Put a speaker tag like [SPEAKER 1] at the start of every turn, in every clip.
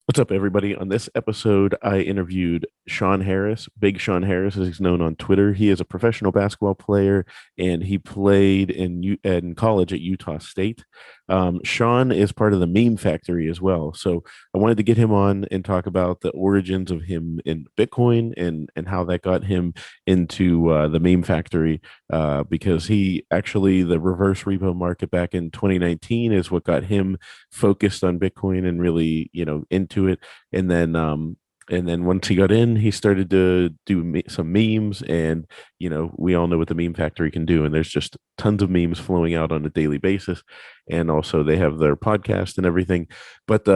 [SPEAKER 1] What's up, everybody? On this episode, I interviewed Sean Harris, Big Sean Harris, as he's known on Twitter. He is a professional basketball player, and he played in college at Utah State. Sean is part of the Meme Factory as well, so I wanted to get him on and talk about the origins of him in Bitcoin and how that got him into the Meme Factory. Because he actually the reverse repo market back in 2019 is what got him focused on Bitcoin and really, into it. And then once he got in, he started to do some memes, and we all know what the meme factory can do. And there's just tons of memes flowing out on a daily basis, and also they have their podcast and everything. But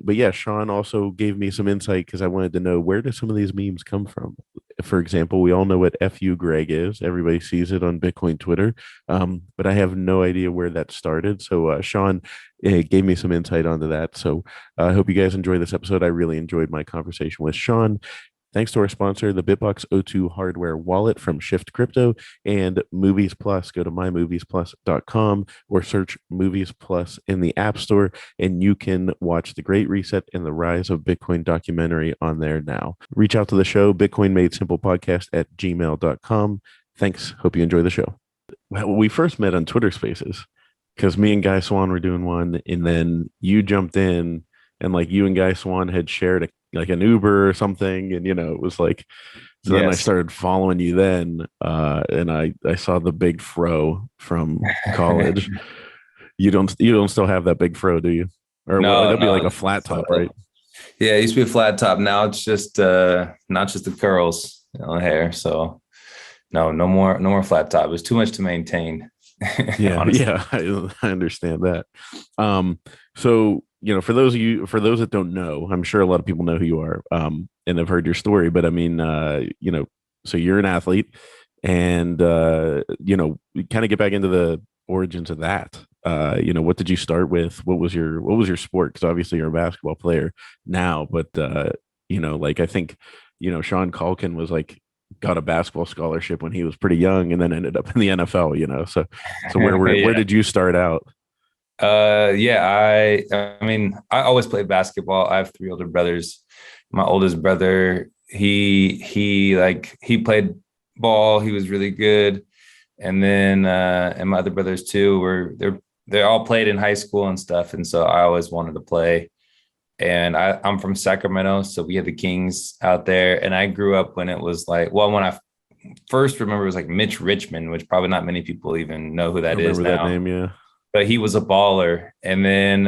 [SPEAKER 1] yeah, Sean also gave me some insight because I wanted to know, where do some of these memes come from? For example, we all know what "fu Greg" is. Everybody sees it on Bitcoin Twitter, but I have no idea where that started. So Sean gave me some insight onto that. So I hope you guys enjoy this episode. I really enjoyed my conversation with Sean. Thanks to our sponsor, the Bitbox O2 hardware wallet from Shift Crypto and Movies Plus. Go to mymoviesplus.com or search Movies Plus in the App Store, and you can watch The Great Reset and the Rise of Bitcoin documentary on there now. Reach out to the show, Bitcoin Made Simple Podcast at gmail.com. Thanks. Hope you enjoy the show. Well, we first met on Twitter Spaces because me and Guy Swan were doing one, and then you jumped in, and like you and Guy Swan had shared like an Uber or something, and it was like, so then I started following you then, and I saw the big fro from college. You don't still have that big fro, do you? Or
[SPEAKER 2] No,
[SPEAKER 1] that'd be
[SPEAKER 2] no.
[SPEAKER 1] like a flat top, right?
[SPEAKER 2] Yeah, it used to be a flat top. Now it's just not just the curls, hair. So no more flat top. It was too much to maintain.
[SPEAKER 1] Yeah,
[SPEAKER 2] Honestly.
[SPEAKER 1] yeah, I understand that. So for those that don't know, I'm sure a lot of people know who you are, and have heard your story. But I mean, so you're an athlete, and kind of get back into the origins of that. What did you start with? What was your sport? Because obviously you're a basketball player now, but like I think, Sean Culkin was like got a basketball scholarship when he was pretty young, and then ended up in the NFL. So where
[SPEAKER 2] Yeah.
[SPEAKER 1] did you start out?
[SPEAKER 2] Yeah, I mean, I always played basketball. I have three older brothers. My oldest brother, he played ball. He was really good. And then and my other brothers too they all played in high school and stuff. And so I always wanted to play. And I'm from Sacramento, so we had the Kings out there. And I grew up when it was like, well, when I first remember, it was like Mitch Richmond, which probably not many people even know who
[SPEAKER 1] I
[SPEAKER 2] that is
[SPEAKER 1] remember that
[SPEAKER 2] now.
[SPEAKER 1] name, yeah.
[SPEAKER 2] But he was a baller. And then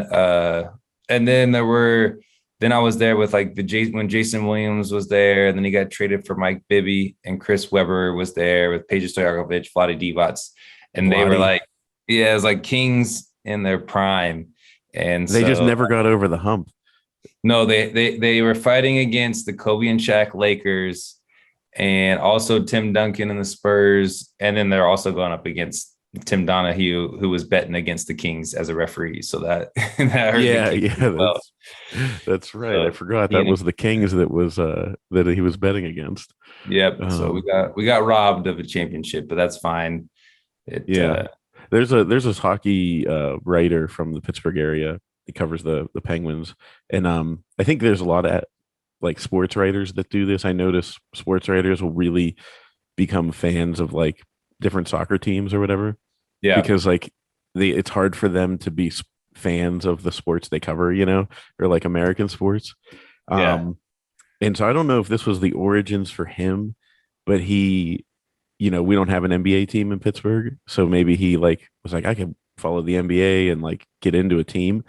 [SPEAKER 2] then I was there with like when Jason Williams was there, and then he got traded for Mike Bibby, and Chris Webber was there with Peja Stojakovic, Vlade Divac. And they were
[SPEAKER 1] Vladi.
[SPEAKER 2] like, yeah, it was like Kings in their prime. And
[SPEAKER 1] They just
[SPEAKER 2] so
[SPEAKER 1] never got over the hump.
[SPEAKER 2] no, they were fighting against the Kobe and Shaq Lakers, and also Tim Duncan and the Spurs, and then they're also going up against Tim Donahue, who was betting against the Kings as a referee. So that that hurt the
[SPEAKER 1] Yeah,
[SPEAKER 2] Kings
[SPEAKER 1] yeah,
[SPEAKER 2] as well.
[SPEAKER 1] that's right. I
[SPEAKER 2] So
[SPEAKER 1] forgot
[SPEAKER 2] he
[SPEAKER 1] that
[SPEAKER 2] and
[SPEAKER 1] was the Kings that he was betting against.
[SPEAKER 2] yep. So we
[SPEAKER 1] Um,
[SPEAKER 2] got robbed of a championship, but that's fine. It
[SPEAKER 1] yeah. There's this hockey writer from the Pittsburgh area. He covers the Penguins, and I think there's a lot of like sports writers that do this. I notice sports writers will really become fans of like different soccer teams or whatever,
[SPEAKER 2] yeah,
[SPEAKER 1] because like it's hard for them to be fans of the sports they cover, or like American sports.
[SPEAKER 2] yeah.
[SPEAKER 1] Um, and so I don't know if this was the origins for him, but we don't have an NBA team in Pittsburgh, so maybe he like was like, I can follow the NBA and like get into a team.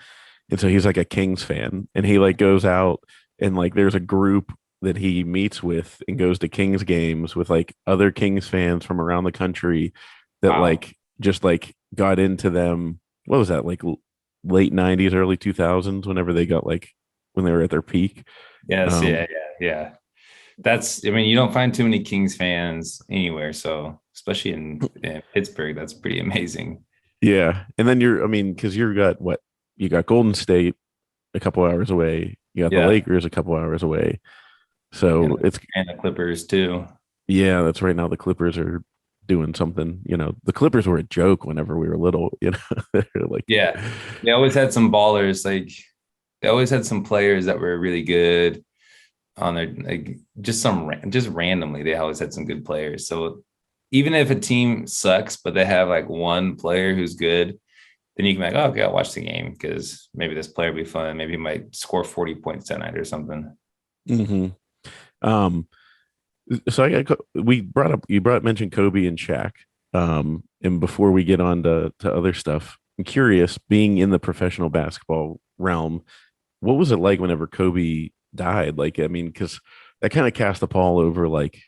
[SPEAKER 1] And so he's like a Kings fan, and he like goes out, and like there's a group that he meets with and goes to Kings games with like other Kings fans from around the country that
[SPEAKER 2] Wow.
[SPEAKER 1] like just like got into them. What was that, like late 90s, early 2000s, whenever they got like when they were at their peak.
[SPEAKER 2] Yes.
[SPEAKER 1] Um,
[SPEAKER 2] Yeah. I mean, you don't find too many Kings fans anywhere. So especially in Pittsburgh, that's pretty amazing.
[SPEAKER 1] yeah. And then I mean, because you got Golden State a couple hours away, you got the
[SPEAKER 2] Yeah.
[SPEAKER 1] Lakers a couple hours away.
[SPEAKER 2] And
[SPEAKER 1] So it's,
[SPEAKER 2] and the Clippers too.
[SPEAKER 1] yeah, that's right now the Clippers are doing something. The Clippers were a joke whenever we were little, They're like,
[SPEAKER 2] Yeah. They always had some ballers. Like they always had some players that were really good on their like just randomly. They always had some good players. So even if a team sucks, but they have like one player who's good, then you can be like, oh, okay, I'll watch the game because maybe this player will be fun. Maybe he might score 40 points tonight or something.
[SPEAKER 1] Hmm. Um, so we brought up, you brought mentioned Kobe and Shaq. And before we get on to other stuff, I'm curious, being in the professional basketball realm, what was it like whenever Kobe died? Like, I mean, because that kind of cast a pall over like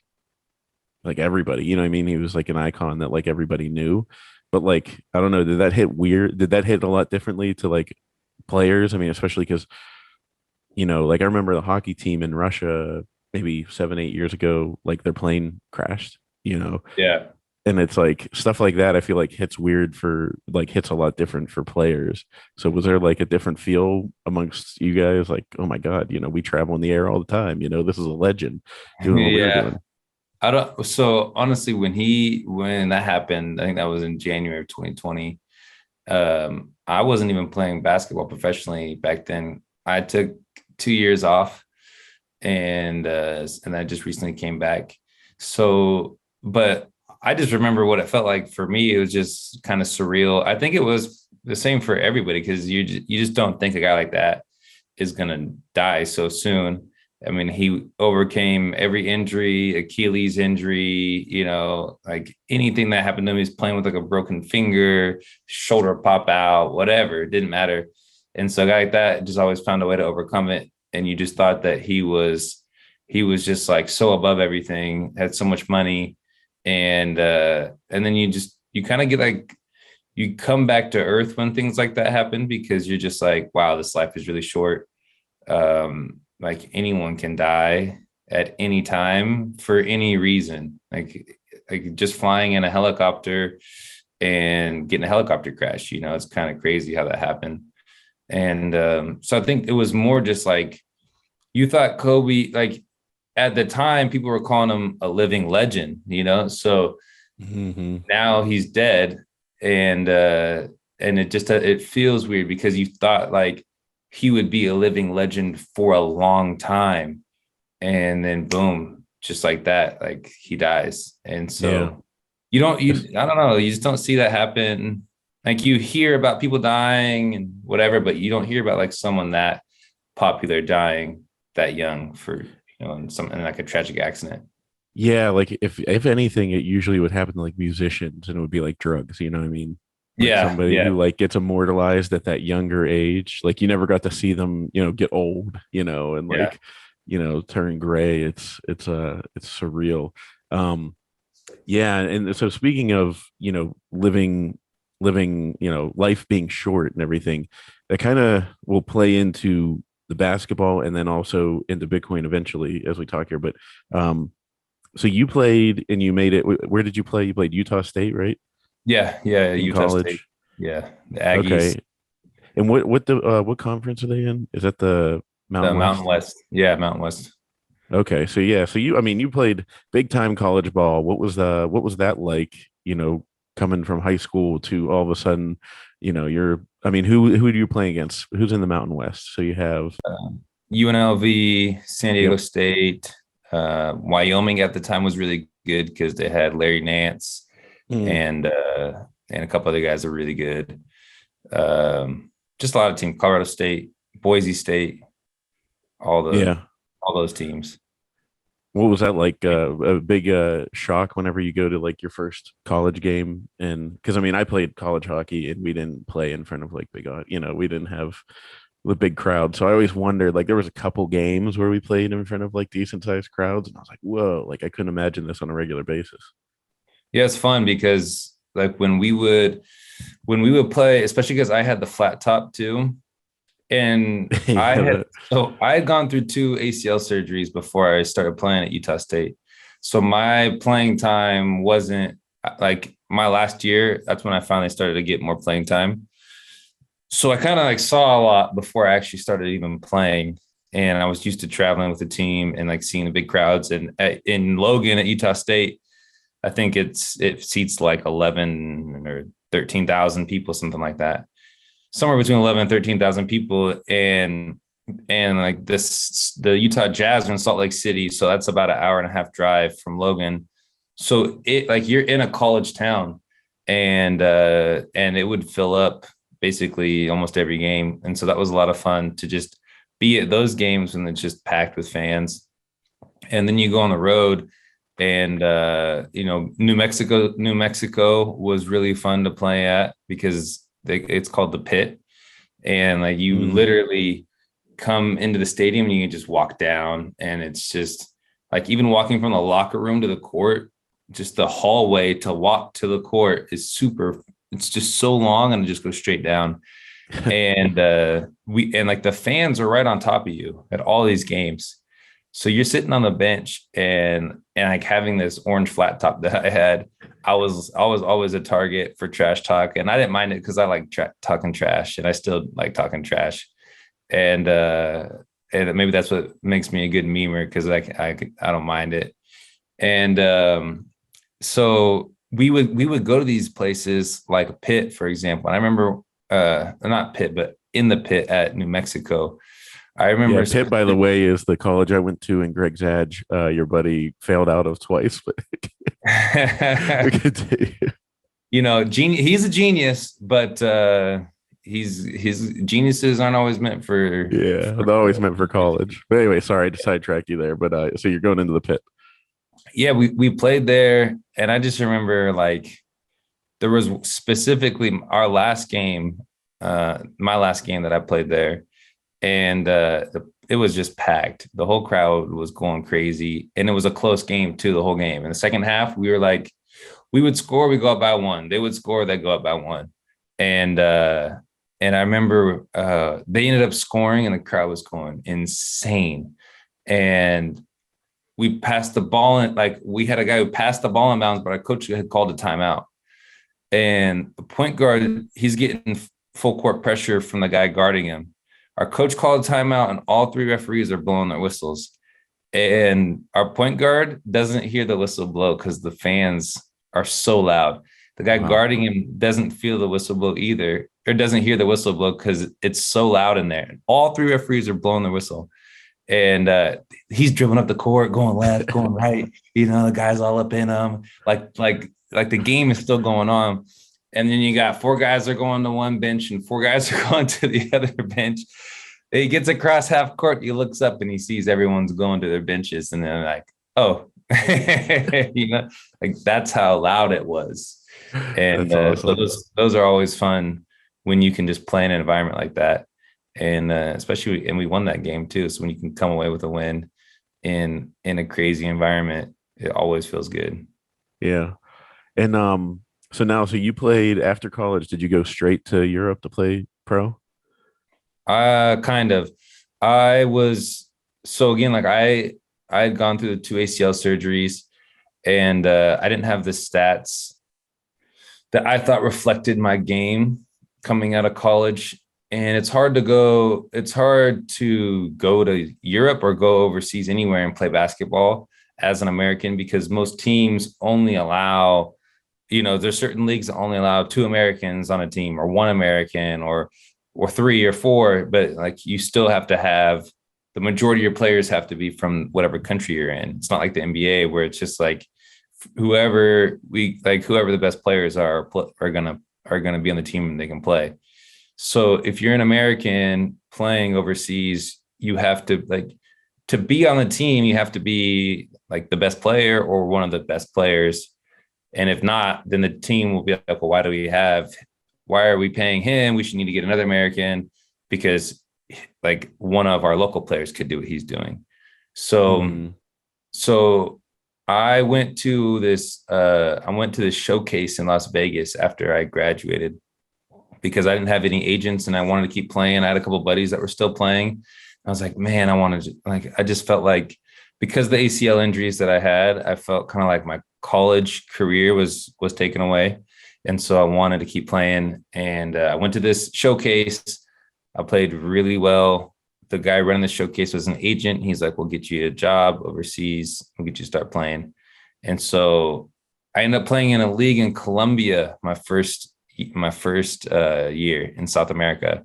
[SPEAKER 1] everybody, you know what I mean? He was like an icon that like everybody knew. But like, I don't know, did that hit weird? Did that hit a lot differently to like players? I mean, especially because, like I remember the hockey team in Russia maybe 7, 8 years ago, like their plane crashed,
[SPEAKER 2] Yeah.
[SPEAKER 1] and it's like stuff like that. I feel like hits a lot different for players. So was there like a different feel amongst you guys? Like, oh my God, we travel in the air all the time. This is a legend doing what we were
[SPEAKER 2] Yeah.
[SPEAKER 1] doing.
[SPEAKER 2] I don't so honestly when that happened, I think that was in January of 2020. I wasn't even playing basketball professionally back then. I took 2 years off and I just recently came back. So, but I just remember what it felt like for me. It was just kind of surreal. I think it was the same for everybody because you just don't think a guy like that is gonna die so soon. I mean, he overcame every injury, Achilles injury, like anything that happened to him. He's playing with like a broken finger, shoulder pop out, whatever. It didn't matter. And so a guy like that just always found a way to overcome it. And you just thought that he was just like so above everything, had so much money. And then you kind of get like you come back to earth when things like that happen because you're just like, wow, this life is really short. Like anyone can die at any time for any reason. Like just flying in a helicopter and getting a helicopter crash, it's kind of crazy how that happened. And so I think it was more just like you thought Kobe, like at the time, people were calling him a living legend, So
[SPEAKER 1] Hmm.
[SPEAKER 2] now he's dead, and it feels weird because you thought like he would be a living legend for a long time, and then boom, just like that, like he dies, and
[SPEAKER 1] Yeah.
[SPEAKER 2] so I don't know, you just don't see that happen. Like you hear about people dying and whatever, but you don't hear about like someone that popular dying that young for in like a tragic accident.
[SPEAKER 1] Yeah, like if anything, it usually would happen to like musicians, and it would be like drugs. You know what I mean? Like
[SPEAKER 2] Yeah,
[SPEAKER 1] somebody
[SPEAKER 2] yeah,
[SPEAKER 1] who like gets immortalized at that younger age. Like you never got to see them, get old, and
[SPEAKER 2] yeah.
[SPEAKER 1] like, turn gray. It's surreal. Um, yeah, and so speaking of, living, life being short and everything, that kind of will play into the basketball and then also into Bitcoin eventually as we talk here. But so you played and you made it. Where did you play? You played Utah State, right?
[SPEAKER 2] Yeah, yeah,
[SPEAKER 1] In
[SPEAKER 2] Utah State.
[SPEAKER 1] college.
[SPEAKER 2] Yeah, the Aggies,
[SPEAKER 1] Okay. And what conference are they in? Is that the
[SPEAKER 2] the
[SPEAKER 1] Mountain
[SPEAKER 2] Mountain
[SPEAKER 1] West?
[SPEAKER 2] West. Yeah, Mountain West.
[SPEAKER 1] Okay. So yeah, so I mean you played big time college ball. What was that like, coming from high school to all of a sudden, I mean, who do you play against? Who's in the Mountain West? So you have
[SPEAKER 2] UNLV, San Diego
[SPEAKER 1] yep.
[SPEAKER 2] State, Wyoming at the time was really good because they had Larry Nance
[SPEAKER 1] Mm,
[SPEAKER 2] and a couple other guys are really good. Just a lot of teams. Colorado State, Boise State, all the
[SPEAKER 1] yeah.
[SPEAKER 2] all those teams.
[SPEAKER 1] What was that like? A big shock whenever you go to like your first college game, and because I mean, I played college hockey and we didn't play in front of like we didn't have the big crowd. So I always wondered, like, there was a couple games where we played in front of like decent sized crowds, and I was like, whoa, like I couldn't imagine this on a regular basis.
[SPEAKER 2] Yeah, it's fun because like when we would play, especially because I had the flat top too, and I
[SPEAKER 1] Yeah,
[SPEAKER 2] had so I had gone through two ACL surgeries before I started playing at Utah State. So my playing time wasn't like my last year. That's when I finally started to get more playing time. So I kind of like saw a lot before I actually started even playing. And I was used to traveling with the team and like seeing the big crowds. And in Logan at Utah State, I think it seats like 11 or 13,000 people, something like that, somewhere between 11 and 13,000 people. And and like the Utah Jazz are in Salt Lake City, so that's about an hour and a half drive from Logan. So it like you're in a college town, and it would fill up basically almost every game, and so that was a lot of fun to just be at those games when it's just packed with fans. And then you go on the road, and New Mexico was really fun to play at because it's called the Pit, and like you
[SPEAKER 1] Mm.
[SPEAKER 2] literally come into the stadium and you can just walk down, and it's just like even walking from the locker room to the court, just the hallway to walk to the court is super, it's just so long and it just goes straight down. And we and like the fans are right on top of you at all these games, so you're sitting on the bench, and like having this orange flat top that I had, I was always a target for trash talk, and I didn't mind it because I like talking trash, and I still like talking trash. And and maybe that's what makes me a good memer, because I don't mind it. And so we would go to these places like Pitt, for example. And I remember not Pitt, but in the Pit at New Mexico. I
[SPEAKER 1] Yeah,
[SPEAKER 2] remember
[SPEAKER 1] Pitt, by the way, is the college I went to, and Greg Zadge, your buddy, failed out of twice. But we continue.
[SPEAKER 2] he's a genius, but his geniuses aren't always meant
[SPEAKER 1] Yeah,
[SPEAKER 2] for
[SPEAKER 1] they always meant for college. But anyway, sorry to sidetrack you there. But so you're going into the Pit.
[SPEAKER 2] Yeah, we played there, and I just remember like there was specifically our last game, my last game that I played there, and it was just packed. The whole crowd was going crazy, and it was a close game too. The whole game. In the second half, we were like, we would score, we go up by one. They would score, they go up by one, and and I remember they ended up scoring, and the crowd was going insane, and we passed the ball, and like we had a guy who passed the ball in bounds, but our coach had called a timeout. And the point guard, he's getting full court pressure from the guy guarding him. Our coach called a timeout, and all three referees are blowing their whistles. And our point guard doesn't hear the whistle blow because the fans are so loud. The guy
[SPEAKER 1] Wow.
[SPEAKER 2] guarding him doesn't feel the whistle blow either, or doesn't hear the whistle blow because it's so loud in there. All three referees are blowing the whistle, and he's dribbling up the court, going left, going right. The guys all up in him, like the game is still going on. And then you got four guys are going to one bench and four guys are going to the other bench. He gets across half court, he looks up and he sees everyone's going to their benches, and then like, oh, like that's how loud it was. And
[SPEAKER 1] That's
[SPEAKER 2] so
[SPEAKER 1] awesome.
[SPEAKER 2] those are always fun when you can just play in an environment like that. And especially, and we won that game too. So when you can come away with a win in a crazy environment, it always feels good.
[SPEAKER 1] Yeah. And so you played after college. Did you go straight to Europe to play pro?
[SPEAKER 2] Kind of. I was so again, like I had gone through the two ACL surgeries, and I didn't have the stats that I thought reflected my game coming out of college. And it's hard to go to Europe or go overseas anywhere and play basketball as an American, because most teams only allow, there's certain leagues that only allow two Americans on a team, or one American, or three or four, but like you still have to have the majority of your players have to be from whatever country you're in. It's not like the NBA where it's just like whoever the best players are gonna be on the team and they can play. So if you're an American playing overseas, you have to to be on the team, you have to be like the best player or one of the best players. And if not, then the team will be like, well, why are we paying him? We should need to get another American, because like one of our local players could do what he's doing. So,
[SPEAKER 1] Mm.
[SPEAKER 2] so I went to this showcase in Las Vegas after I graduated, because I didn't have any agents and I wanted to keep playing. I had a couple of buddies that were still playing. I was like, man, I just felt like, because the ACL injuries that I had, I felt kind of like my college career was taken away. And so I wanted to keep playing. And I went to this showcase. I played really well. The guy running the showcase was an agent. He's like, we'll get you a job overseas. We'll get you to start playing. And so I ended up playing in a league in Colombia my first year in South America.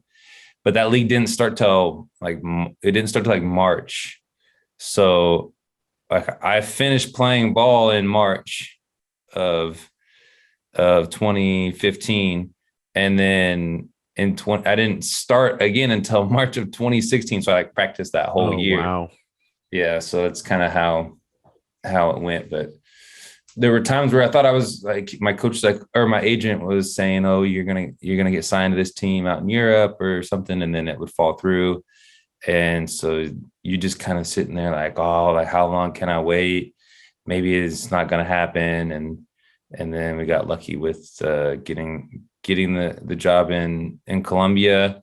[SPEAKER 2] but that league didn't start till like March. So like I finished playing ball in March of 2015, and then I didn't start again until March of 2016. So I like practiced that whole
[SPEAKER 1] Oh,
[SPEAKER 2] year.
[SPEAKER 1] wow.
[SPEAKER 2] Yeah, so that's kind of how it went. But there were times where I thought I was like, my coach like, or my agent was saying, "Oh, you're gonna get signed to this team out in Europe or something," and then it would fall through. And so you just kind of sitting there like, oh, like how long can I wait? Maybe it's not gonna happen. And then we got lucky with getting the job in Colombia.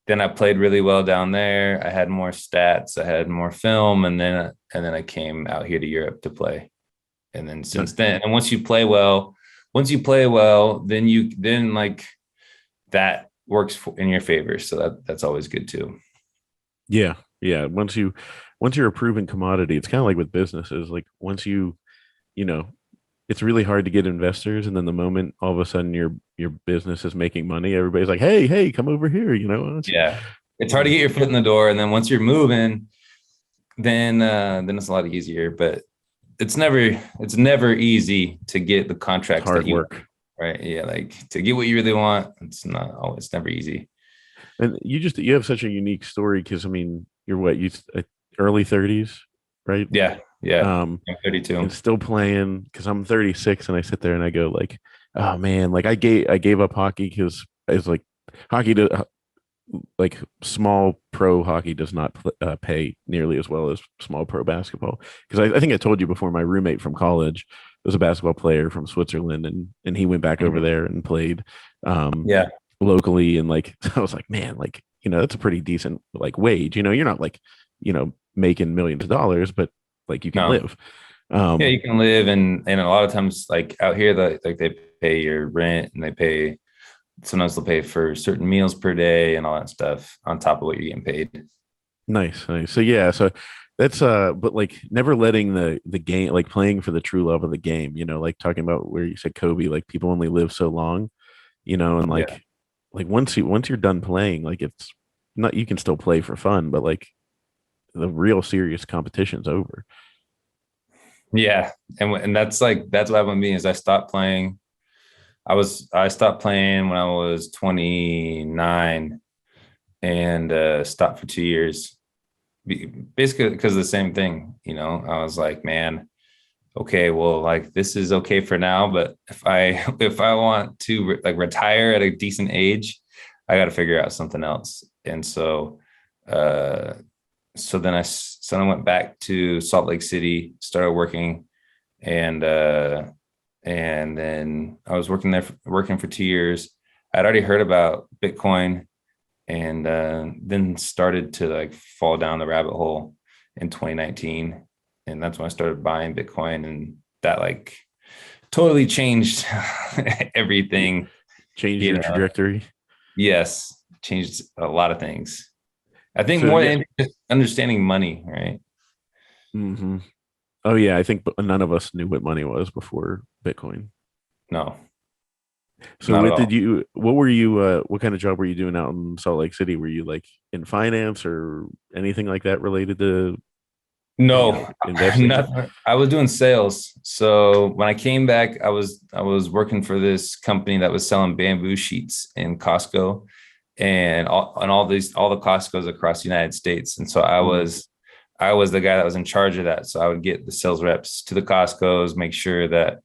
[SPEAKER 2] Then I played really well down there. I had more stats, I had more film, and then I came out here to Europe to play. And then since then, and once you play well, then like that works in your favor. So that's always good too.
[SPEAKER 1] Yeah. Yeah. Once you're a proven commodity, it's kind of like with businesses. Like once you know, it's really hard to get investors. And then the moment all of a sudden your business is making money, everybody's like, hey, hey, come over here,
[SPEAKER 2] Yeah. It's hard to get your foot in the door. And then once you're moving, then it's a lot easier. But it's never easy to get the
[SPEAKER 1] It's
[SPEAKER 2] contracts that
[SPEAKER 1] hard
[SPEAKER 2] you want,
[SPEAKER 1] work.
[SPEAKER 2] right? Yeah, like to get what you really want, it's never easy.
[SPEAKER 1] And you have such a unique story because I mean, you're what, early 30s, right?
[SPEAKER 2] Yeah, yeah.
[SPEAKER 1] Um,
[SPEAKER 2] I'm 32.
[SPEAKER 1] and still playing because I'm 36 and I sit there and I go like, oh man, like I gave up hockey because it's like hockey to like small pro hockey does not pay nearly as well as small pro basketball because I think I told you before my roommate from college was a basketball player from Switzerland and he went back over
[SPEAKER 2] Mhm.
[SPEAKER 1] there and played um
[SPEAKER 2] Yeah,
[SPEAKER 1] locally and like I was like man like that's a pretty decent like wage, you're not like making millions of dollars but like you can
[SPEAKER 2] no,
[SPEAKER 1] live.
[SPEAKER 2] yeah,
[SPEAKER 1] um
[SPEAKER 2] you can live, and a lot of times like out here, like they pay your rent, and they pay, sometimes they'll pay for certain meals per day and all that stuff on top of what you're getting paid.
[SPEAKER 1] Nice, nice. So yeah, so that's but like never letting the game like playing for the true love of the game, like talking about where you said Kobe, like people only live so long, and
[SPEAKER 2] Yeah,
[SPEAKER 1] like once you're done playing, like it's not you can still play for fun, but like the real serious competition's over.
[SPEAKER 2] yeah, and that's what happened with me is I stopped playing when I was 29, and stopped for 2 years, basically because of the same thing. I was like, man, okay, well, like this is okay for now, but if I want to like retire at a decent age, I got to figure out something else. And uh, so then I went back to Salt Lake City, started working, and then I was working for 2 years. I'd already heard about Bitcoin, and then started to like fall down the rabbit hole in 2019, and that's when I started buying Bitcoin, and that like totally changed
[SPEAKER 1] Yeah.
[SPEAKER 2] everything.
[SPEAKER 1] Change
[SPEAKER 2] you
[SPEAKER 1] your
[SPEAKER 2] know
[SPEAKER 1] trajectory.
[SPEAKER 2] yes, changed a lot of things. I think
[SPEAKER 1] So
[SPEAKER 2] more
[SPEAKER 1] yeah.
[SPEAKER 2] than just understanding money, right?
[SPEAKER 1] hmm Oh yeah, I think none of us knew what money was before Bitcoin.
[SPEAKER 2] No,
[SPEAKER 1] So
[SPEAKER 2] not at
[SPEAKER 1] what
[SPEAKER 2] all.
[SPEAKER 1] did you what were you what kind of job were you doing out in Salt Lake City? Were you like in finance or anything like that related to,
[SPEAKER 2] No,
[SPEAKER 1] investing?
[SPEAKER 2] nothing. I was doing sales. So when I came back, I was working for this company that was selling bamboo sheets in Costco, and all the Costco's across the United States. And so I
[SPEAKER 1] Mm,
[SPEAKER 2] was I was the guy that was in charge of that. So I would get the sales reps to the Costco's, make sure that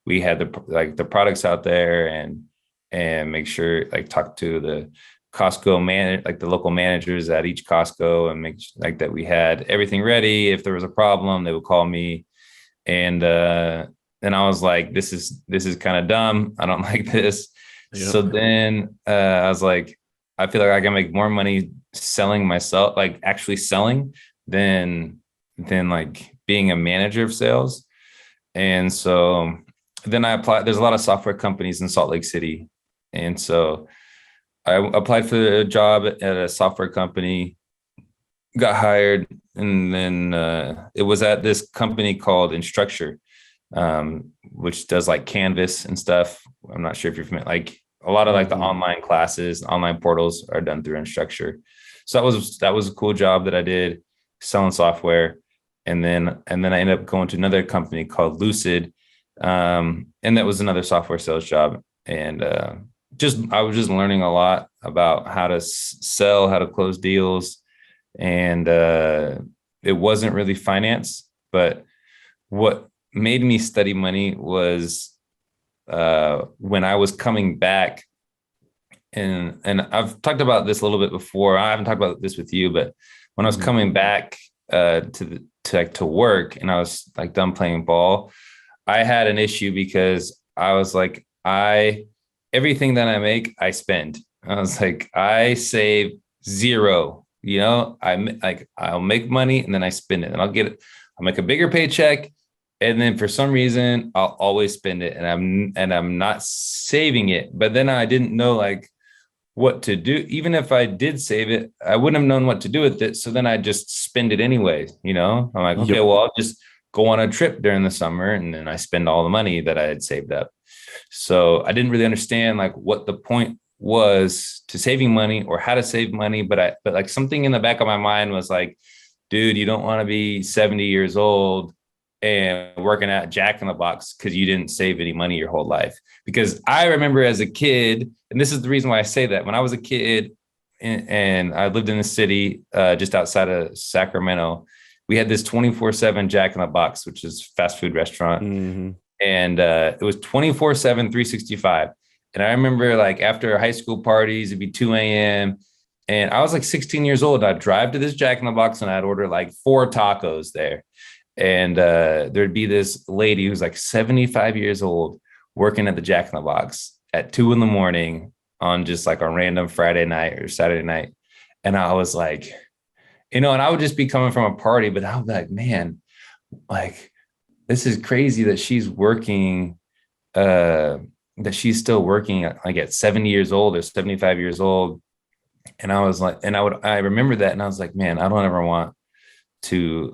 [SPEAKER 2] we had the products out there, and make sure like talk to the Costco like the local managers at each Costco, and make like that we had everything ready. If there was a problem, they would call me, and then I was like, this is kind of dumb. I don't like this.
[SPEAKER 1] yep.
[SPEAKER 2] So then I was like, I feel like I can make more money selling myself, like actually selling, than like being a manager of sales. And so then I applied. There's a lot of software companies in Salt Lake City, and so I applied for a job at a software company, got hired, and then it was at this company called Instructure, which does like Canvas and stuff. I'm not sure if you're familiar, A lot of like the
[SPEAKER 1] Hmm.
[SPEAKER 2] online classes, online portals are done through Instructure. So that was a cool job that I did selling software. And then I ended up going to another company called Lucid. And that was another software sales job. And just I was just learning a lot about how to sell, how to close deals. And it wasn't really finance, but what made me study money was when I was coming back, and I've talked about this a little bit before. I haven't talked about this with you, but when I was
[SPEAKER 1] Hmm.
[SPEAKER 2] coming back to work and I was like done playing ball, I had an issue because I was like, I everything that I make, I spend. I was like, I save zero. I'll make money and then I spend it, and I'll make a bigger paycheck, and then for some reason I'll always spend it, and I'm not saving it. But then I didn't know like what to do. Even if I did save it, I wouldn't have known what to do with it. So then I just spend it anyway. I'm like, okay,
[SPEAKER 1] Yep.
[SPEAKER 2] well, I'll just go on a trip during the summer and then I spend all the money that I had saved up. So I didn't really understand like what the point was to saving money or how to save money. But like something in the back of my mind was like, dude, you don't want to be 70 years old and working at Jack in the Box because you didn't save any money your whole life. Because I remember as a kid, and this is the reason why I say that, when I was a kid and I lived in the city just outside of Sacramento, we had this 24/7 Jack in the Box, which is fast food restaurant.
[SPEAKER 1] Hmm.
[SPEAKER 2] And it was 24/7, 365. And I remember like after high school parties, it'd be 2 a.m. And I was like 16 years old. I'd drive to this Jack in the Box and I'd order like 4 tacos there. And there'd be this lady who's like 75 years old working at the Jack in the Box at 2 in the morning on just like a random Friday night or Saturday night. And I was like, and I would just be coming from a party, but I would be like, man, like this is crazy that she's working, uh, that she's still working like at 70 years old or 75 years old. And I was like, I remember that. And I was like, man, I don't ever want to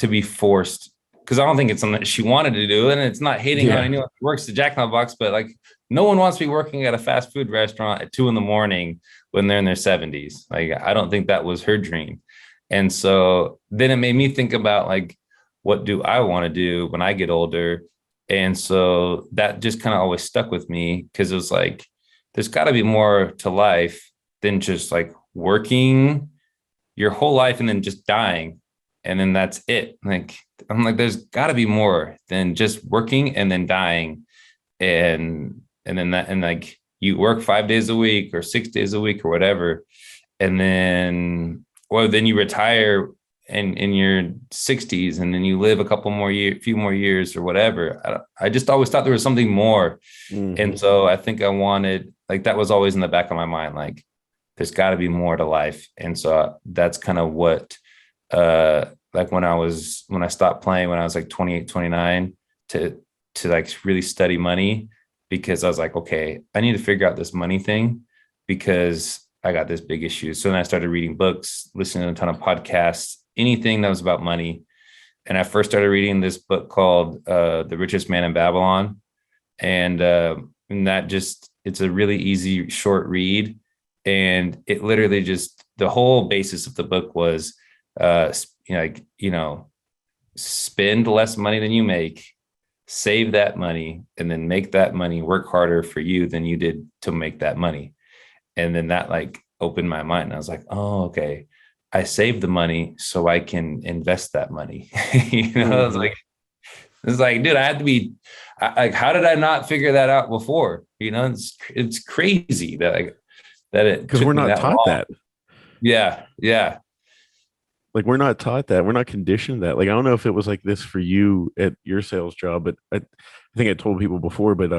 [SPEAKER 2] be forced, because I don't think it's something that she wanted to do. And it's not hating on
[SPEAKER 1] Yeah.
[SPEAKER 2] anyone who works at Jack in the Box, but like no one wants to be working at a fast food restaurant at 2 in the morning when they're in their 70s. Like I don't think that was her dream. And so then it made me think about like, what do I want to do when I get older? And so that just kind of always stuck with me, because it was like, there's got to be more to life than just like working your whole life and then just dying, and then that's it. Like I'm like, there's got to be more than just working and then dying, and then that, and like you work 5 days a week or 6 days a week or whatever, and then then you retire in your 60s, and then you live a couple more years, few more years or whatever. I just always thought there was something more,
[SPEAKER 1] Hmm.
[SPEAKER 2] and so I think I wanted, like, that was always in the back of my mind, like there's got to be more to life. And so that's kind of what like when I stopped playing when I was like 28, 29, to like really study money, because I was like, okay, I need to figure out this money thing because I got this big issue. So then I started reading books, listening to a ton of podcasts, anything that was about money. And I first started reading this book called The Richest Man in Babylon. And that just, it's a really easy, short read. And it literally just, the whole basis of the book was, like, spend less money than you make, save that money, and then make that money work harder for you than you did to make that money. And then that like opened my mind. I was like, oh, okay. I saved the money so I can invest that money. I was
[SPEAKER 1] Hmm.
[SPEAKER 2] like, it's like, dude, I had to be like, how did I not figure that out before? It's crazy that like that it
[SPEAKER 1] Because we're
[SPEAKER 2] took me
[SPEAKER 1] not
[SPEAKER 2] that
[SPEAKER 1] taught
[SPEAKER 2] long.
[SPEAKER 1] that.
[SPEAKER 2] Yeah, yeah.
[SPEAKER 1] Like we're not taught that. We're not conditioned that. Like I don't know if it was like this for you at your sales job, but I think I told people before, but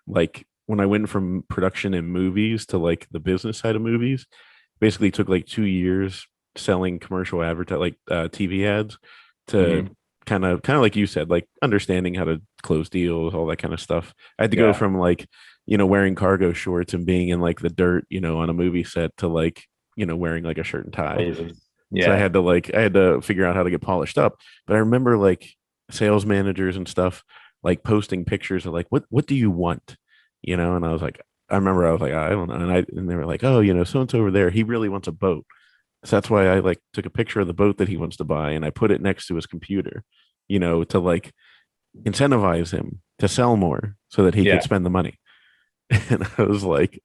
[SPEAKER 1] like when I went from production in movies to like the business side of movies, basically took like 2 years selling commercial advertise like TV ads to
[SPEAKER 2] Hmm.
[SPEAKER 1] kind of like you said, like understanding how to close deals, all that kind of stuff. I had to go
[SPEAKER 2] Yeah.
[SPEAKER 1] from like, wearing cargo shorts and being in like the dirt, on a movie set to like, wearing like a shirt and tie.
[SPEAKER 2] Blazers.
[SPEAKER 1] So
[SPEAKER 2] Yeah.
[SPEAKER 1] I had to figure out how to get polished up. But I remember like sales managers and stuff like posting pictures of like what do you want? And I was like, I remember I was like, I don't know. And they were like, oh, so and so over there, he really wants a boat. So that's why I like took a picture of the boat that he wants to buy and I put it next to his computer, to like incentivize him to sell more so that he could
[SPEAKER 2] Yeah.
[SPEAKER 1] spend the money. And I was like,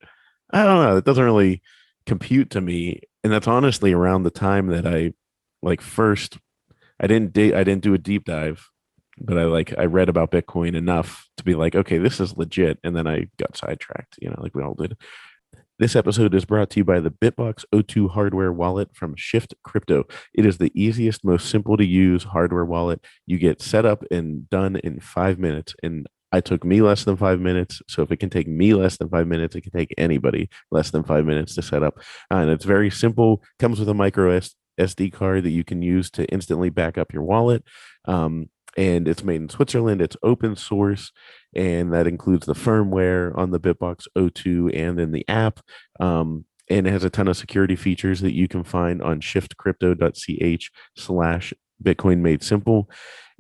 [SPEAKER 1] I don't know, it doesn't really compute to me. And that's honestly around the time that I like first I didn't do a deep dive, but I read about Bitcoin enough to be like, okay, this is legit. And then I got sidetracked, like we all did. This episode is brought to you by the Bitbox O2 hardware wallet from Shift Crypto. It is the easiest, most simple to use hardware wallet. You get set up and done in 5 minutes. And it took me less than 5 minutes. So if it can take me less than 5 minutes, it can take anybody less than 5 minutes to set up. And it's very simple. Comes with a micro SD card that you can use to instantly back up your wallet. And it's made in Switzerland. It's open source, and that includes the firmware on the Bitbox O2 and in the app. And it has a ton of security features that you can find on shiftcrypto.ch/Bitcoin made simple.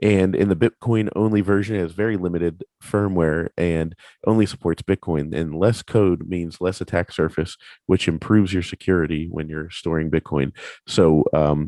[SPEAKER 1] And in the Bitcoin only version, it has very limited firmware and only supports Bitcoin. And less code means less attack surface, which improves your security when you're storing Bitcoin. So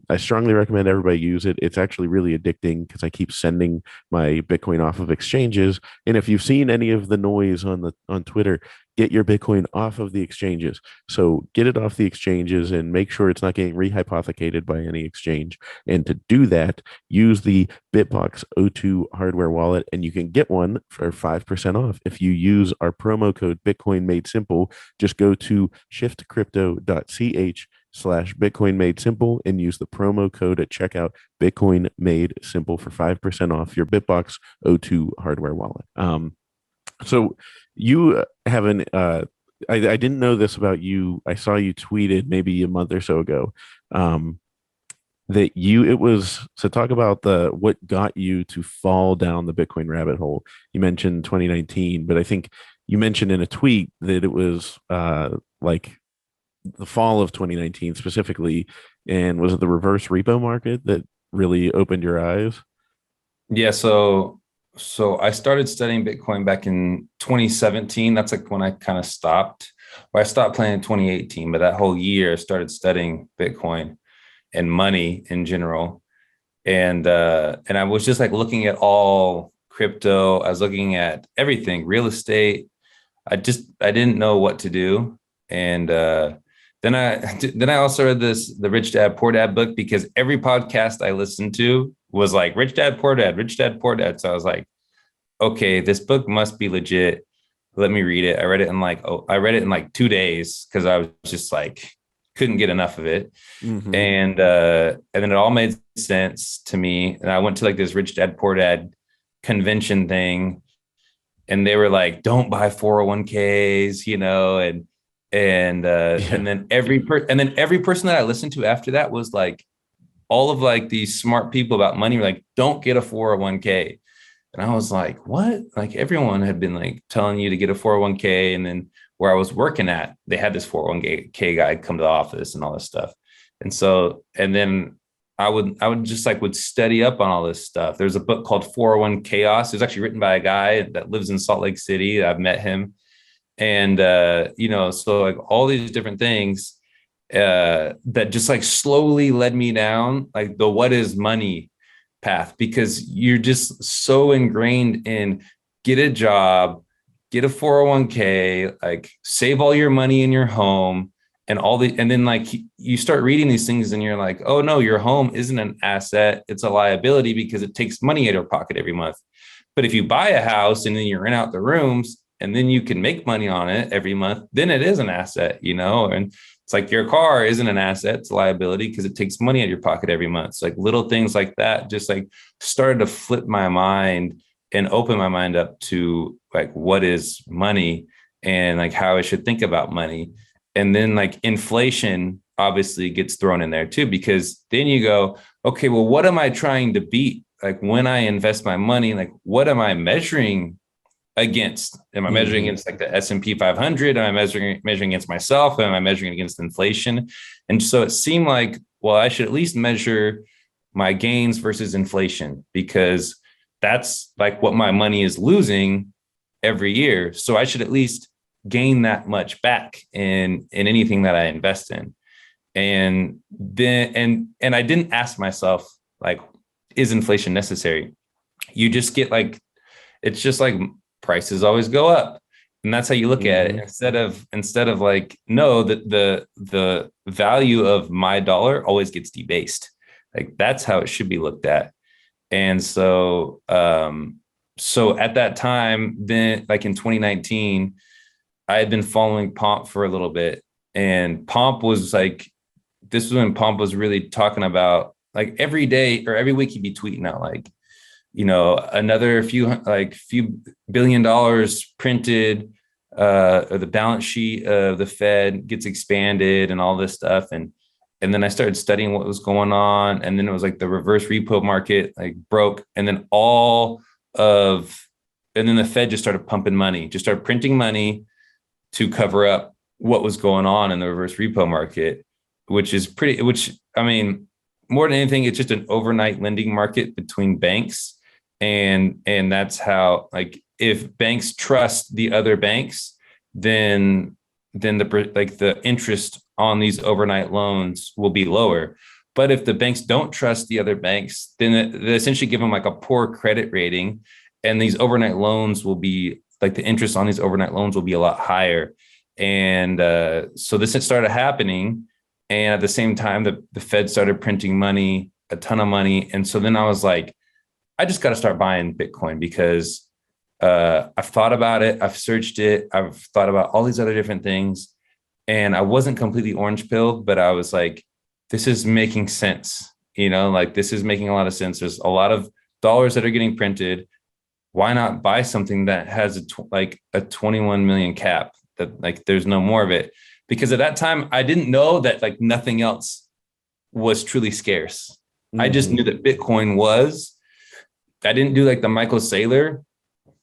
[SPEAKER 1] I strongly recommend everybody use it. It's actually really addicting because I keep sending my Bitcoin off of exchanges. And if you've seen any of the noise on Twitter, get your Bitcoin off of the exchanges. So get it off the exchanges and make sure it's not getting rehypothecated by any exchange. And to do that, use the Bitbox O2 hardware wallet, and you can get one for 5% off if you use our promo code Bitcoin Made Simple. Just go to shiftcrypto.ch/Bitcoin Made Simple and use the promo code at checkout Bitcoin Made Simple for 5% off your Bitbox O2 hardware wallet. So you haven't I didn't know this about you. I saw you tweeted maybe a month or so ago that it was, so talk about the what got you to fall down the Bitcoin rabbit hole. You mentioned 2019, but I think you mentioned in a tweet that it was like the fall of 2019 specifically, and was it the reverse repo market that really opened your eyes?
[SPEAKER 2] Yeah. So I started studying Bitcoin back in 2017. That's like when I kind of stopped. Or I stopped playing in 2018, but that whole year I started studying Bitcoin and money in general. And I was just like looking at all crypto. I was looking at everything, real estate. I didn't know what to do. And then I also read the Rich Dad Poor Dad book, because every podcast I listened to was like Rich Dad Poor Dad, Rich Dad Poor Dad. So I was like, okay, this book must be legit. Let me read it. I read it in like 2 days because I was just like couldn't get enough of it.
[SPEAKER 1] Mm-hmm.
[SPEAKER 2] And then it all made sense to me. And I went to like this Rich Dad Poor Dad convention thing, and they were like, don't buy 401ks,
[SPEAKER 1] Yeah.
[SPEAKER 2] and then every person that I listened to after that was like, all of like these smart people about money were like, don't get a 401k. And I was like, what? Like everyone had been like telling you to get a 401k. And then where I was working at, they had this 401k guy come to the office and all this stuff. And then I would just like would study up on all this stuff. There's a book called 401 Chaos. It was actually written by a guy that lives in Salt Lake City. I've met him. And so like all these different things that just like slowly led me down like the what is money path, because you're just so ingrained in get a job, get a 401k, like save all your money in your home and then like you start reading these things and you're like, oh no, your home isn't an asset, it's a liability because it takes money out of your pocket every month. But if you buy a house and then you rent out the rooms and then you can make money on it every month, then it is an asset, and it's like your car isn't an asset, it's a liability because it takes money out of your pocket every month. It's like little things like that just like started to flip my mind and open my mind up to like what is money and like how I should think about money. And then like inflation obviously gets thrown in there too, because then you go, okay, well, what am I trying to beat? Like when I invest my money, like what am I measuring against? Am I measuring
[SPEAKER 1] Mm-hmm.
[SPEAKER 2] against like the S&P 500? Am I measuring against myself? Am I measuring against inflation? And so it seemed like, well, I should at least measure my gains versus inflation, because that's like what my money is losing every year. So I should at least gain that much back in anything that I invest in. And then and I didn't ask myself, like, is inflation necessary? You just get like, it's just like prices always go up. And that's how you look at it.
[SPEAKER 1] Mm-hmm.
[SPEAKER 2] Instead of like, no, the value of my dollar always gets debased. Like that's how it should be looked at. And so at that time, then like in 2019, I had been following Pomp for a little bit. And Pomp was like, this was when Pomp was really talking about, like, every day or every week he'd be tweeting out like, another few $billion printed, or the balance sheet of the Fed gets expanded and all this stuff. And then I started studying what was going on. And then it was like the reverse repo market like broke. And then the Fed just started pumping money, just started printing money to cover up what was going on in the reverse repo market, which I mean, more than anything, it's just an overnight lending market between banks. And that's how, like, if banks trust the other banks, then the interest on these overnight loans will be lower. But if the banks don't trust the other banks, then they essentially give them like a poor credit rating, and these overnight loans will be like, the interest on these overnight loans will be a lot higher. And so this had started happening, and at the same time, the Fed started printing money, a ton of money. And so then I was like, I just got to start buying Bitcoin, because I've thought about it, I've searched it, I've thought about all these other different things, and I wasn't completely orange pilled, but I was like, this is making sense. Like, this is making a lot of sense. There's a lot of dollars that are getting printed. Why not buy something that has a 21 million cap, that like there's no more of it? Because at that time I didn't know that like nothing else was truly scarce. I just
[SPEAKER 1] Mm-hmm.
[SPEAKER 2] knew that Bitcoin was. I didn't do like the Michael Saylor,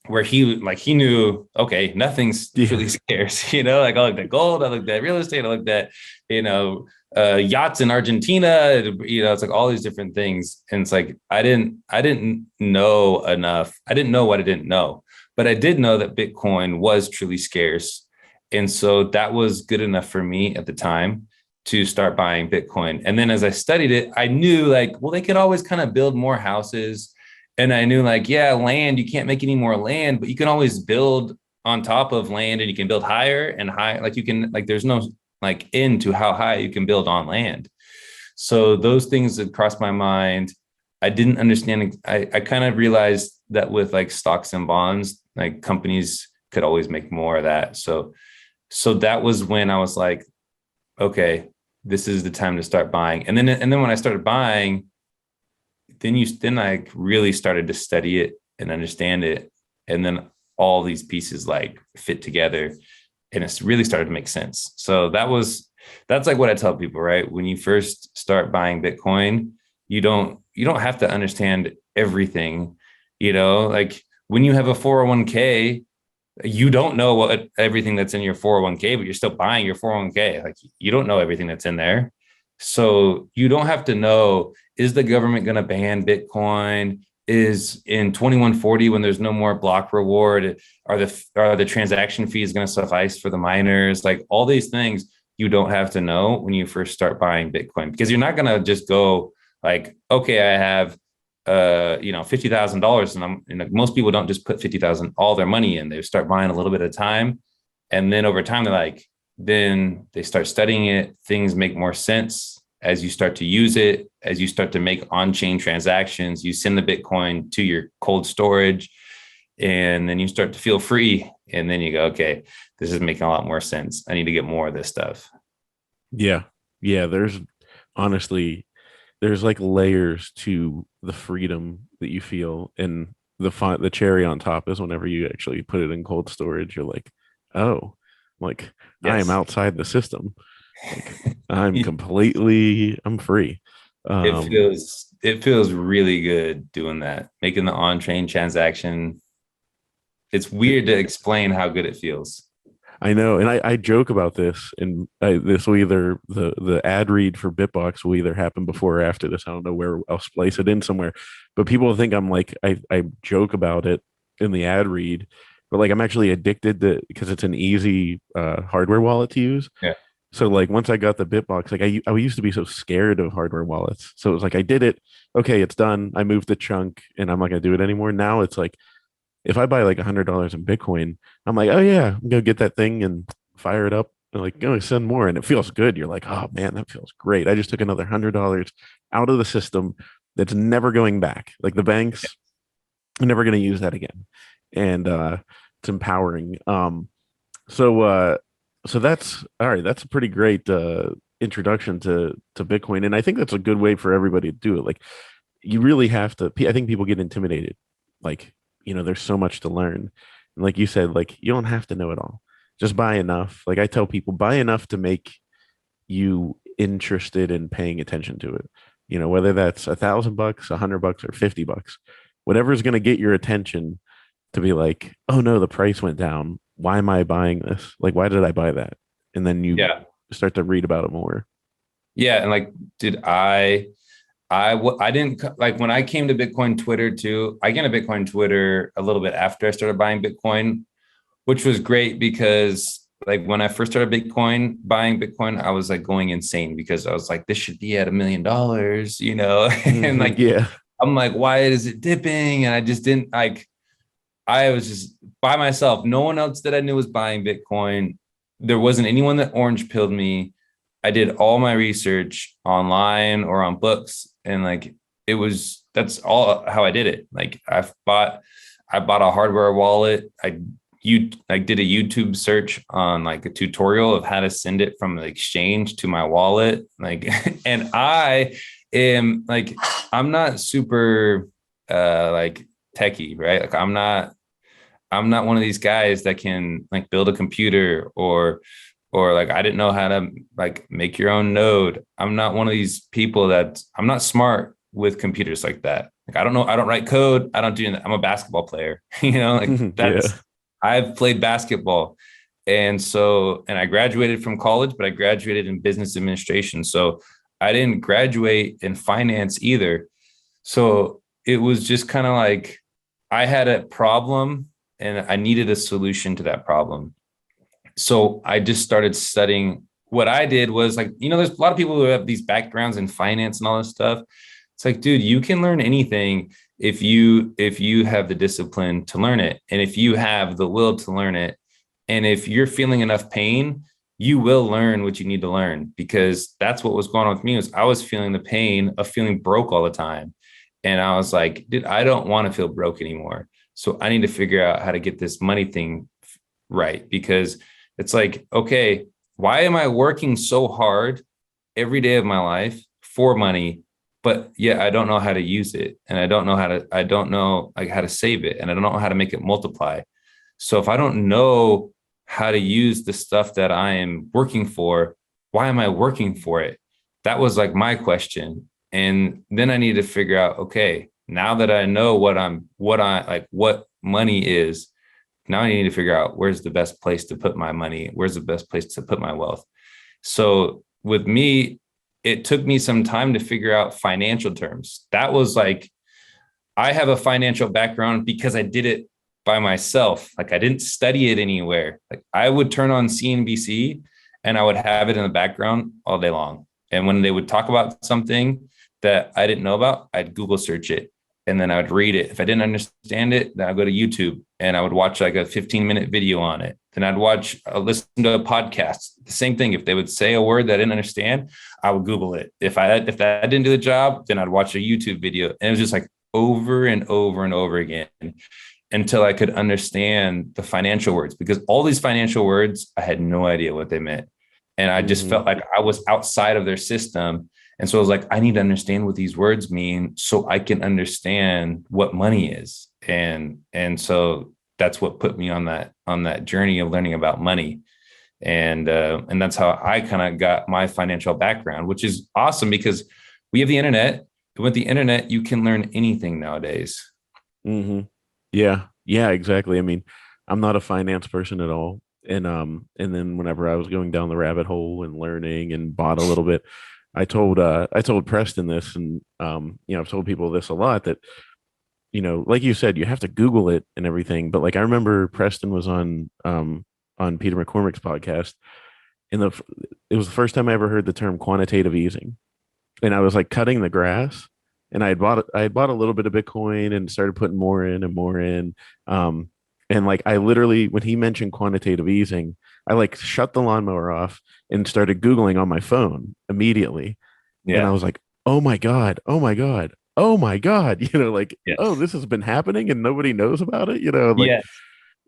[SPEAKER 2] where he knew, okay, nothing's
[SPEAKER 1] Yeah.
[SPEAKER 2] truly scarce. Like, I looked at gold, I looked at real estate, I looked at, yachts in Argentina. It's like all these different things. And it's like, I didn't know enough. I didn't know what I didn't know, but I did know that Bitcoin was truly scarce. And so that was good enough for me at the time to start buying Bitcoin. And then as I studied it, I knew like, well, they could always kind of build more houses. And I knew like, yeah, land, you can't make any more land, but you can always build on top of land, and you can build higher and higher. Like, you can, like, there's no like end to how high you can build on land. So those things that crossed my mind. I didn't understand. I kind of realized that with like stocks and bonds, like companies could always make more of that. So that was when I was like, okay, this is the time to start buying. And then when I started buying, then I really started to study it and understand it. And then all these pieces like fit together, and it's really started to make sense. So that's like what I tell people, right? When you first start buying Bitcoin, you don't have to understand everything. Like, when you have a 401k, you don't know what everything that's in your 401k, but you're still buying your 401k. Like, you don't know everything that's in there. So you don't have to know, is the government going to ban Bitcoin? Is in 2140, when there's no more block reward, are the transaction fees going to suffice for the miners? Like, all these things you don't have to know when you first start buying Bitcoin, because you're not going to just go like, okay, I have $50,000, and most people don't just put 50,000 all their money in. They start buying a little bit at a time, and then over time then they start studying it. Things make more sense as you start to use it, as you start to make on-chain transactions. You send the Bitcoin to your cold storage, and then you start to feel free. And then you go, okay, this is making a lot more sense. I need to get more of this stuff.
[SPEAKER 1] Yeah. Yeah. Honestly, there's like layers to the freedom that you feel, and the cherry on top is whenever you actually put it in cold storage, you're like, oh, like, I am
[SPEAKER 2] Yes.
[SPEAKER 1] outside the system. Like, I'm free.
[SPEAKER 2] It
[SPEAKER 1] Um,
[SPEAKER 2] feels it feels really good doing that, making the on-chain transaction. It's
[SPEAKER 1] it,
[SPEAKER 2] weird to explain how good it feels.
[SPEAKER 1] I know, and I joke about this, and this will either the ad read for Bitbox will either happen before or after this. I don't know where I'll splice it in somewhere, but people think I'm like, I joke about it in the ad read, but like I'm actually addicted to because it's an easy hardware wallet to use.
[SPEAKER 2] Yeah.
[SPEAKER 1] So like once I got the Bitbox, like I used to be so scared of hardware wallets. So it was like I did it, okay, it's done. I moved the chunk and I'm not gonna do it anymore. Now it's like if I buy like $100 in Bitcoin, I'm like, oh yeah, I'm gonna get that thing and fire it up. And like, gonna send more, and it feels good. You're like, oh man, that feels great. I just took another $100 out of the system that's never going back. Like the banks are never gonna use that again, and it's empowering. So so that's all right. That's a pretty great introduction to Bitcoin, and I think that's a good way for everybody to do it. Like you really have to. I think people get intimidated. Like there's so much to learn, and like you said, like you don't have to know it all. Just buy enough. Like I tell people, buy enough to make you interested in paying attention to it. Whether that's $1,000, $100, or $50, whatever is going to get your attention to be like, oh no, the price went down. Why am I buying this? Like, why did I buy that? And then you
[SPEAKER 2] Yeah.
[SPEAKER 1] start to read about it more.
[SPEAKER 2] Yeah. And like, did I didn't like when I came to Bitcoin Twitter too. I got into Bitcoin Twitter a little bit after I started buying Bitcoin, which was great because like when I first started buying Bitcoin, I was like going insane because I was like, this should be at $1 million, and like
[SPEAKER 1] Yeah.
[SPEAKER 2] I'm like, why is it dipping? And I just didn't like. I was just by myself. No one else that I knew was buying Bitcoin. There wasn't anyone that orange pilled me. I did all my research online or on books, and like that's all how I did it. Like I bought a hardware wallet. You like did a YouTube search on like a tutorial of how to send it from the exchange to my wallet. Like, and I am like, I'm not super like techie, right? Like I'm not one of these guys that can like build a computer or like I didn't know how to like make your own node. I'm not one of these people that I'm not smart with computers like that. Like I don't know, I don't write code. I don't do that. I'm a basketball player, like
[SPEAKER 1] Yeah.
[SPEAKER 2] I've played basketball. And I graduated from college, but I graduated in business administration. So I didn't graduate in finance either. So it was just kind of like I had a problem and I needed a solution to that problem. So I just started studying. What I did was like, there's a lot of people who have these backgrounds in finance and all this stuff. It's like, dude, you can learn anything if you have the discipline to learn it, and if you have the will to learn it, and if you're feeling enough pain, you will learn what you need to learn, because that's what was going on with me. Was I was feeling the pain of feeling broke all the time, and I was like, dude, I don't want to feel broke anymore. So I need to figure out how to get this money thing right, because it's like, okay, why am I working so hard every day of my life for money, but yeah, I don't know how to use it, and I don't know like how to save it, and I don't know how to make it multiply. So if I don't know how to use the stuff that I am working for, why am I working for it? That was like my question. And then I need to figure out, okay, now that I know what money is, now I need to figure out where's the best place to put my money, where's the best place to put my wealth. So with me, it took me some time to figure out financial terms. That was like, I have a financial background because I did it by myself. Like I didn't study it anywhere. Like I would turn on CNBC and I would have it in the background all day long. And when they would talk about something that I didn't know about, I'd Google search it and then I would read it. If I didn't understand it, then I'd go to YouTube and I would watch like a 15-minute video on it. Then I'd listen to a podcast. The same thing. If they would say a word that I didn't understand, I would Google it. If that didn't do the job, then I'd watch a YouTube video. And it was just like over and over and over again until I could understand the financial words, because all these financial words, I had no idea what they meant. And I just felt like I was outside of their system. And so I was like, I need to understand what these words mean so I can understand what money is. And so that's what put me on that journey of learning about money. And that's how I kind of got my financial background, which is awesome because we have the internet. With the internet, you can learn anything nowadays.
[SPEAKER 1] Mm-hmm. Yeah. Yeah, exactly. I mean, I'm not a finance person at all. And then whenever I was going down the rabbit hole and learning and bought a little bit, I told Preston this, and I've told people this a lot, that like you said, you have to Google it and everything. But like I remember Preston was on Peter McCormick's podcast, and it was the first time I ever heard the term quantitative easing. And I was like cutting the grass, and I had bought a little bit of Bitcoin and started putting more in and more in. Um, and like I literally, when he mentioned quantitative easing, I like shut the lawnmower off and started Googling on my phone immediately. And I
[SPEAKER 2] Yeah.
[SPEAKER 1] was like, oh my God, oh my God, oh my God, like, oh,
[SPEAKER 2] Yes.
[SPEAKER 1] this has been happening and nobody knows about it, like,
[SPEAKER 2] Yes.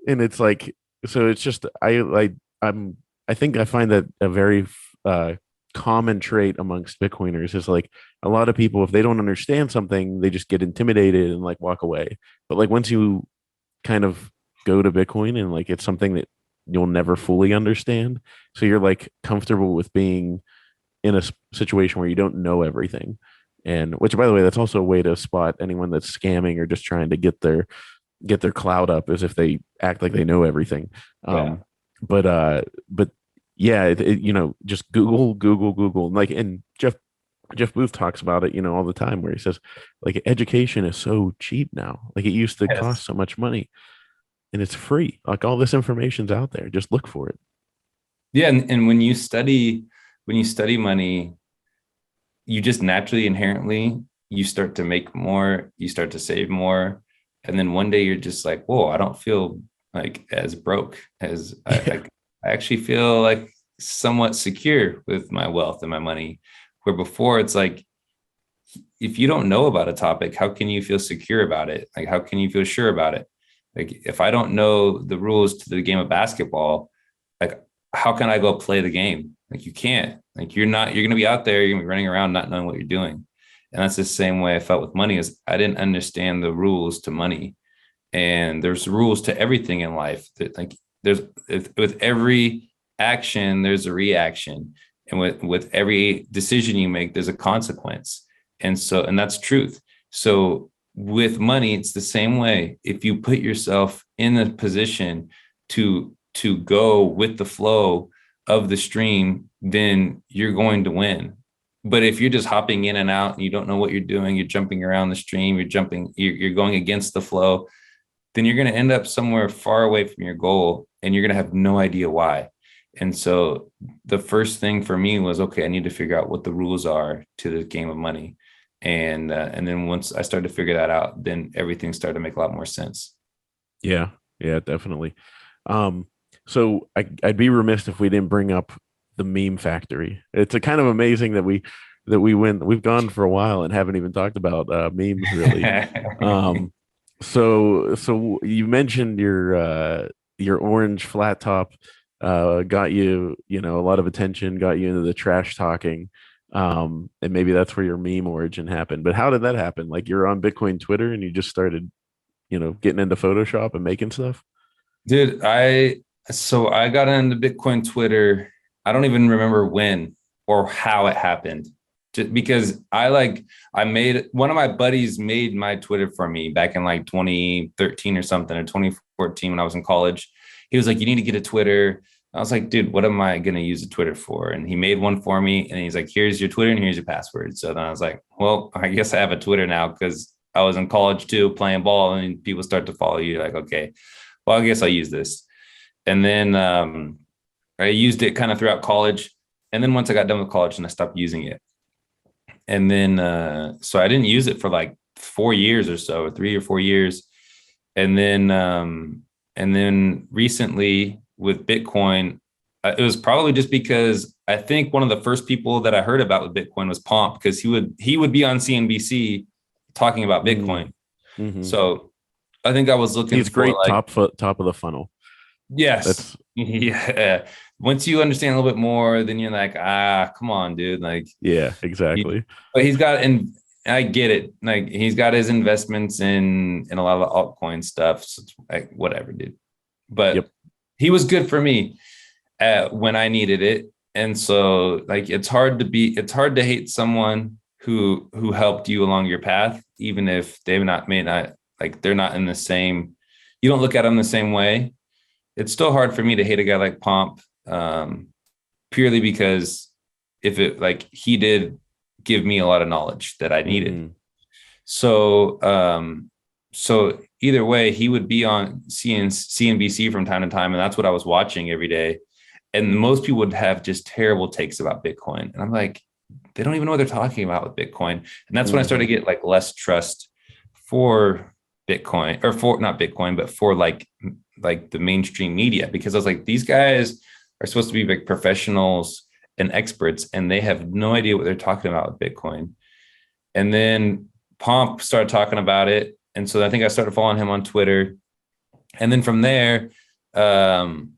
[SPEAKER 1] and it's like, so it's just, I'm, I think I find that a very uh, common trait amongst Bitcoiners is like a lot of people, if they don't understand something, they just get intimidated and like walk away. But like once you kind of go to Bitcoin and like it's something that you'll never fully understand, so you're like comfortable with being in a situation where you don't know everything. And which, by the way, that's also a way to spot anyone that's scamming or just trying to get their cloud up, is if they act like they know everything.
[SPEAKER 2] Yeah.
[SPEAKER 1] But yeah, just Google, like, and Jeff Booth talks about it, all the time, where he says like education is so cheap now. Like it used to cost
[SPEAKER 2] Yes.
[SPEAKER 1] so much money, and it's free. Like all this information's out there. Just look for it.
[SPEAKER 2] Yeah. And when you study money, you just naturally inherently you start to make more, you start to save more. And then one day you're just like, whoa, I don't feel like as broke as
[SPEAKER 1] Yeah.
[SPEAKER 2] I actually feel like somewhat secure with my wealth and my money. Where before it's like, if you don't know about a topic, how can you feel secure about it? Like, how can you feel sure about it? Like, if I don't know the rules to the game of basketball, like, how can I go play the game? Like, you can't. Like, you're going to be out there, you're going to be running around not knowing what you're doing. And that's the same way I felt with money. Is I didn't understand the rules to money. And there's rules to everything in life. Like, there's with every action, there's a reaction. And with every decision you make, there's a consequence. And that's truth. So with money, it's the same way. If you put yourself in a position to go with the flow of the stream, then you're going to win. But if you're just hopping in and out and you don't know what you're doing, you're jumping around the stream, you're going against the flow, then you're going to end up somewhere far away from your goal and you're going to have no idea why. And so the first thing for me was, okay, I need to figure out what the rules are to the game of money. And then once I started to figure that out, then everything started to make a lot more sense.
[SPEAKER 1] Yeah, yeah, definitely. Um, so I'd be remiss if we didn't bring up the meme factory. It's a kind of amazing we've gone for a while and haven't even talked about memes really. Um, so you mentioned your orange flat top got you, a lot of attention, got you into the trash talking. And maybe that's where your meme origin happened. But how did that happen? Like you're on Bitcoin Twitter and you just started, getting into Photoshop and making stuff?
[SPEAKER 2] Dude, I got into Bitcoin Twitter. I don't even remember when or how it happened. Just because I made one of my buddies made my Twitter for me back in like 2013 or something, or 2014 when I was in college. He was like, "You need to get a Twitter." I was like, "Dude, what am I gonna use a Twitter for?" And he made one for me, and he's like, "Here's your Twitter and here's your password." So then I was like, "Well, I guess I have a Twitter now," because I was in college too, playing ball, and people start to follow you. Like, okay, well, I guess I'll use this. And then I used it kind of throughout college. And then once I got done with college, and I stopped using it. And then so I didn't use it for like 4 years or so, or 3 or 4 years. And then recently with Bitcoin, it was probably just because I think one of the first people that I heard about with Bitcoin was Pomp, because he would be on CNBC talking about Bitcoin.
[SPEAKER 1] Mm-hmm.
[SPEAKER 2] So I think I was looking
[SPEAKER 1] He's
[SPEAKER 2] for
[SPEAKER 1] great,
[SPEAKER 2] like,
[SPEAKER 1] top of the funnel.
[SPEAKER 2] yes.
[SPEAKER 1] That's
[SPEAKER 2] Yeah. Once you understand a little bit more, then you're like, come on, dude. Like,
[SPEAKER 1] Yeah,
[SPEAKER 2] he,
[SPEAKER 1] exactly.
[SPEAKER 2] but he's got, and I get it. Like, he's got his investments in a lot of the altcoin stuff. So it's like, whatever, dude. But
[SPEAKER 1] Yep.
[SPEAKER 2] he was good for me when I needed it. And so, like, it's hard to hate someone who helped you along your path, even if they may not, like, they're not in the same, you don't look at them the same way. It's still hard for me to hate a guy like Pomp, purely because if it, like, he did give me a lot of knowledge that I needed.
[SPEAKER 1] Mm-hmm.
[SPEAKER 2] So so either way, he would be on CNBC from time to time, and that's what I was watching every day. And most people would have just terrible takes about Bitcoin, and I'm like, they don't even know what they're talking about with Bitcoin. And that's when I started
[SPEAKER 1] Mm-hmm.
[SPEAKER 2] to get like less trust for Bitcoin, or for not Bitcoin, but for like the mainstream media, because I was like, these guys are supposed to be like professionals and experts, and they have no idea what they're talking about with Bitcoin. And then Pomp started talking about it. And so I think I started following him on Twitter. And then from there, um,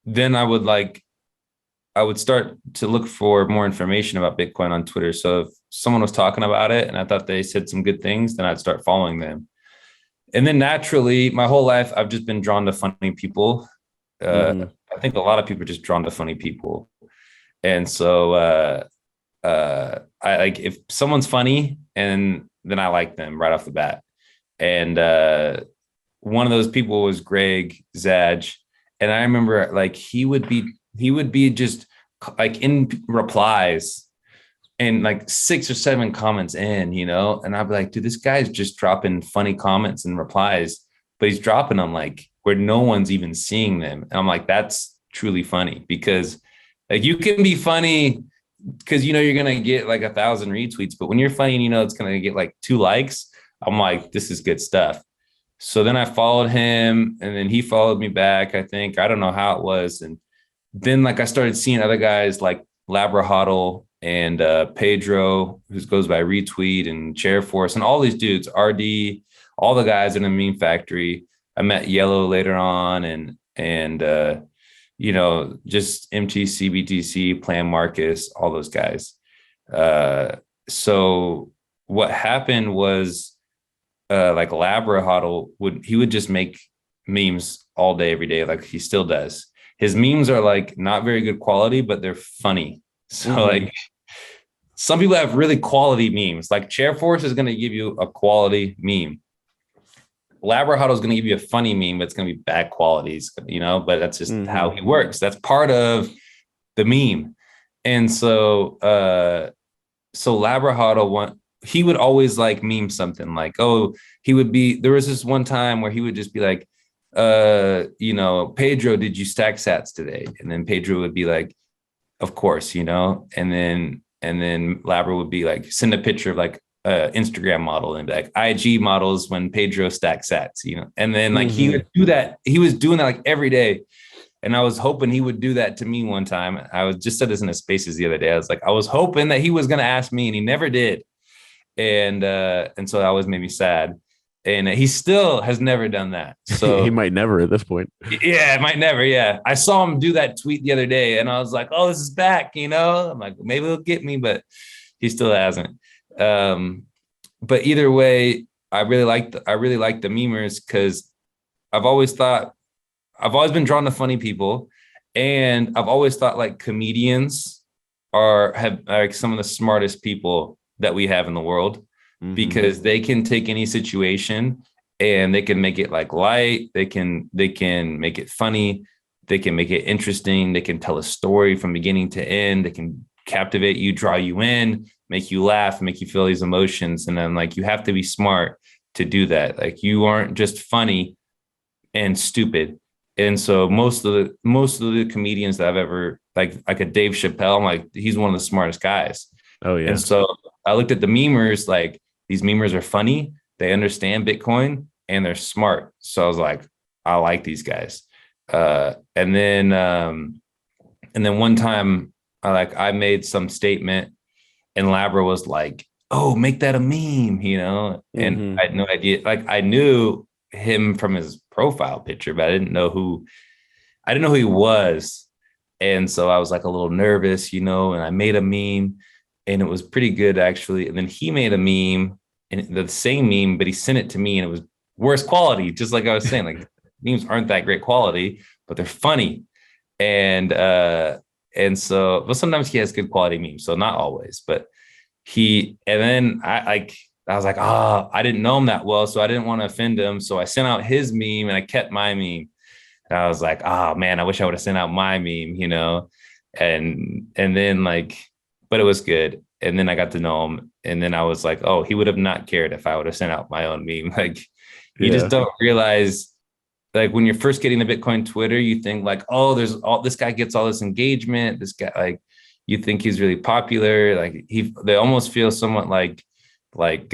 [SPEAKER 2] then I would start to look for more information about Bitcoin on Twitter. So if someone was talking about it and I thought they said some good things, then I'd start following them. And then naturally, my whole life, I've just been drawn to funny people. Uh,
[SPEAKER 1] Mm-hmm.
[SPEAKER 2] I think a lot of people are just drawn to funny people. And so I like, if someone's funny, and then I like them right off the bat. And one of those people was Greg Zadge. And I remember like he would be just like in replies and like 6 or 7 comments in, and I'd be like, dude, this guy's just dropping funny comments and replies, but he's dropping them like where no one's even seeing them. And I'm like, that's truly funny, because like you can be funny because you're gonna get like 1,000 retweets, but when you're funny and it's gonna get like 2 likes, I'm like, this is good stuff. So then I followed him, and then he followed me back. I think, I don't know how it was, and then like I started seeing other guys like Labra and Pedro, who goes by Retweet, and Chairforce, and all these dudes, RD, all the guys in the meme factory. I met Yellow later on, and just MTC, BTC, Plan Marcus, all those guys. So what happened was, like Labra would just make memes all day, every day, like he still does. His memes are like not very good quality, but they're funny. So
[SPEAKER 1] Mm-hmm.
[SPEAKER 2] like some people have really quality memes. Like Chairforce is going to give you a quality meme. Labra is going to give you a funny meme, but it's going to be bad qualities, but that's just how
[SPEAKER 1] Mm-hmm.
[SPEAKER 2] he works. That's part of the meme. And so Labra he would always like meme something like, oh, there was this one time where he would just be like, Pedro, did you stack sats today? And then Pedro would be like, of course, and then Labra would be like, send a picture of like Instagram model, and be like, IG models when Pedro stacks sats, and then like he
[SPEAKER 1] Mm-hmm.
[SPEAKER 2] would do that. He was doing that like every day. And I was hoping he would do that to me one time. I was just said this in the spaces the other day. I was like, I was hoping that he was going to ask me, and he never did. And so that always made me sad. And he still has never done that.
[SPEAKER 1] He
[SPEAKER 2] So
[SPEAKER 1] might never at this point.
[SPEAKER 2] yeah, it might never. Yeah. I saw him do that tweet the other day, and I was like, oh, this is back, I'm like, maybe he'll get me, but he still hasn't. Um, but either way, I really like the memers, because I've always thought I've always been drawn to funny people, and I've always thought like comedians are like some of the smartest people that we have in the world,
[SPEAKER 1] Mm-hmm.
[SPEAKER 2] because they can take any situation and they can make it like light. They can make it funny. They can make it interesting. They can tell a story from beginning to end. They can captivate you, draw you in, make you laugh, make you feel these emotions. And then like you have to be smart to do that. Like you aren't just funny and stupid. And so most of the comedians that I've ever like a Dave Chappelle, I'm like, he's one of the smartest guys.
[SPEAKER 1] Oh
[SPEAKER 2] And
[SPEAKER 1] yeah.
[SPEAKER 2] so I looked at the memers, like these memers are funny, they understand Bitcoin, and they're smart. So I was like, I like these guys. And then one time I made some statement, and Labra was like, oh, make that a meme, and
[SPEAKER 1] Mm-hmm.
[SPEAKER 2] I had no idea. Like I knew him from his profile picture, but I didn't know who he was. And so I was like a little nervous, and I made a meme, and it was pretty good actually. And then he made a meme, and the same meme, but he sent it to me, and it was worse quality. Just like I was saying, like memes aren't that great quality, but they're funny. And but sometimes he has good quality memes, so not always. But and then I was like, I didn't know him that well, so I didn't want to offend him. So I sent out his meme, and I kept my meme. And I was like, oh man, I wish I would have sent out my meme, and then but it was good. And then I got to know him, and then I was like, oh, he would have not cared if I would have sent out my own meme. Like You just
[SPEAKER 1] Yeah.
[SPEAKER 2] don't realize, like when you're first getting the Bitcoin Twitter, you think like, oh, there's all this guy gets all this engagement. This guy, like, you think he's really popular. Like they almost feel somewhat like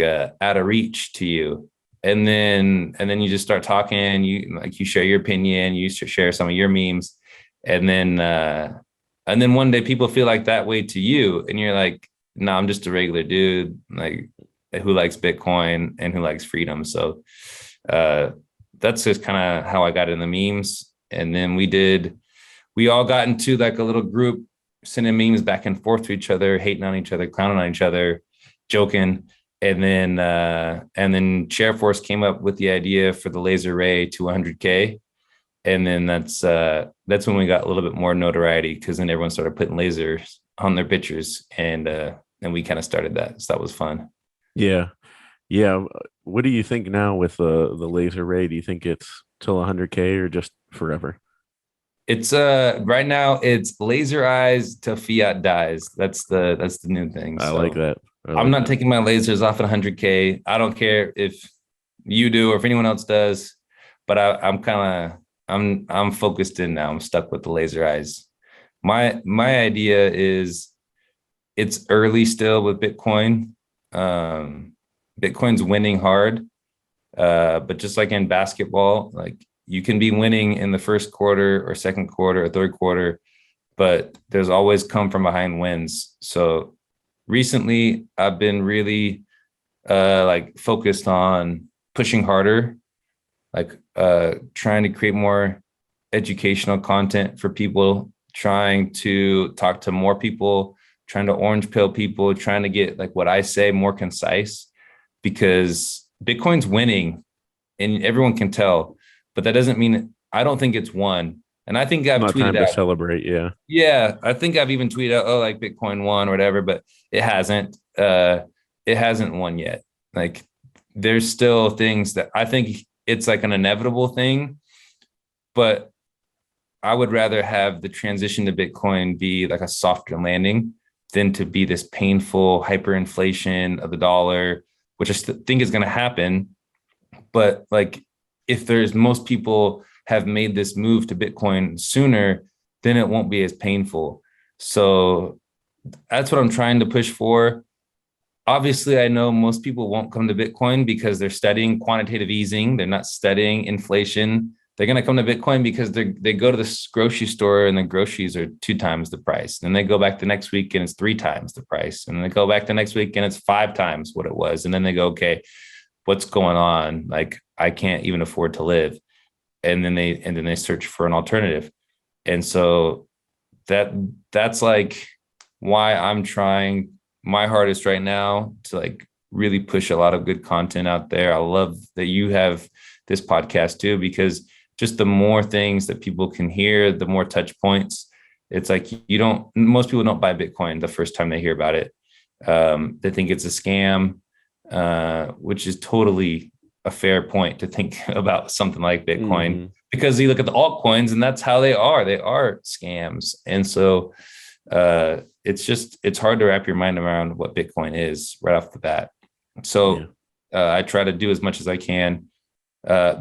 [SPEAKER 2] out of reach to you. And then you just start talking. You share your opinion. You share some of your memes, and then one day people feel like that way to you, and you're like, no, I'm just a regular dude, like who likes Bitcoin and who likes freedom. So uh, that's just kind of how I got in the memes. And then we all got into like a little group sending memes back and forth to each other, hating on each other, clowning on each other, joking. And then Shareforce came up with the idea for the laser ray to 100K. And then that's when we got a little bit more notoriety, because then everyone started putting lasers on their pictures, and we kind of started that. So that was fun.
[SPEAKER 1] Yeah. Yeah. What do you think now with the laser ray? Do you think it's till 100K or just forever?
[SPEAKER 2] It's right now it's laser eyes till fiat dies. That's the new thing.
[SPEAKER 1] I like
[SPEAKER 2] So
[SPEAKER 1] that. I
[SPEAKER 2] I'm
[SPEAKER 1] like
[SPEAKER 2] not
[SPEAKER 1] that.
[SPEAKER 2] taking my lasers off at 100K. I don't care if you do or if anyone else does, but I'm kind of I'm focused in now. I'm stuck with the laser eyes. My idea is it's early still with Bitcoin. Um, Bitcoin's winning hard, but just like in basketball, like you can be winning in the first quarter or second quarter or third quarter, but there's always come from behind wins. So recently, I've been really like focused on pushing harder, like trying to create more educational content for people, trying to talk to more people, trying to orange pill people, trying to get like what I say more concise, because Bitcoin's winning and everyone can tell, but that doesn't mean, I don't think it's won. And I think I've
[SPEAKER 1] Not
[SPEAKER 2] tweeted
[SPEAKER 1] time to
[SPEAKER 2] out,
[SPEAKER 1] celebrate. Yeah.
[SPEAKER 2] yeah, I think I've even tweeted out, oh, like Bitcoin won or whatever, but it hasn't. It hasn't won yet. Like there's still things that I think it's like an inevitable thing, but I would rather have the transition to Bitcoin be like a softer landing than to be this painful hyperinflation of the dollar, which I think is going to happen. But like, if there's most people have made this move to Bitcoin sooner, then it won't be as painful. So that's what I'm trying to push for. Obviously, I know most people won't come to Bitcoin because they're studying quantitative easing. They're not studying inflation. They're going to come to Bitcoin because they go to the grocery store and the groceries are 2 times the price. Then they go back the next week and it's 3 times the price. And then they go back the next week and it's 5 times what it was. And then they go, okay, what's going on? Like, I can't even afford to live. And then they search for an alternative. And so that's like why I'm trying my hardest right now to like really push a lot of good content out there. I love that you have this podcast too, because just the more things that people can hear, the more touch points. It's like most people don't buy Bitcoin the first time they hear about it. They think it's a scam, which is totally a fair point to think about something like Bitcoin,
[SPEAKER 1] Hmm.
[SPEAKER 2] because you look at the altcoins and that's how they are. They are scams. And so it's hard to wrap your mind around what Bitcoin is right off the bat.
[SPEAKER 1] Yeah.
[SPEAKER 2] So I try to do as much as I can,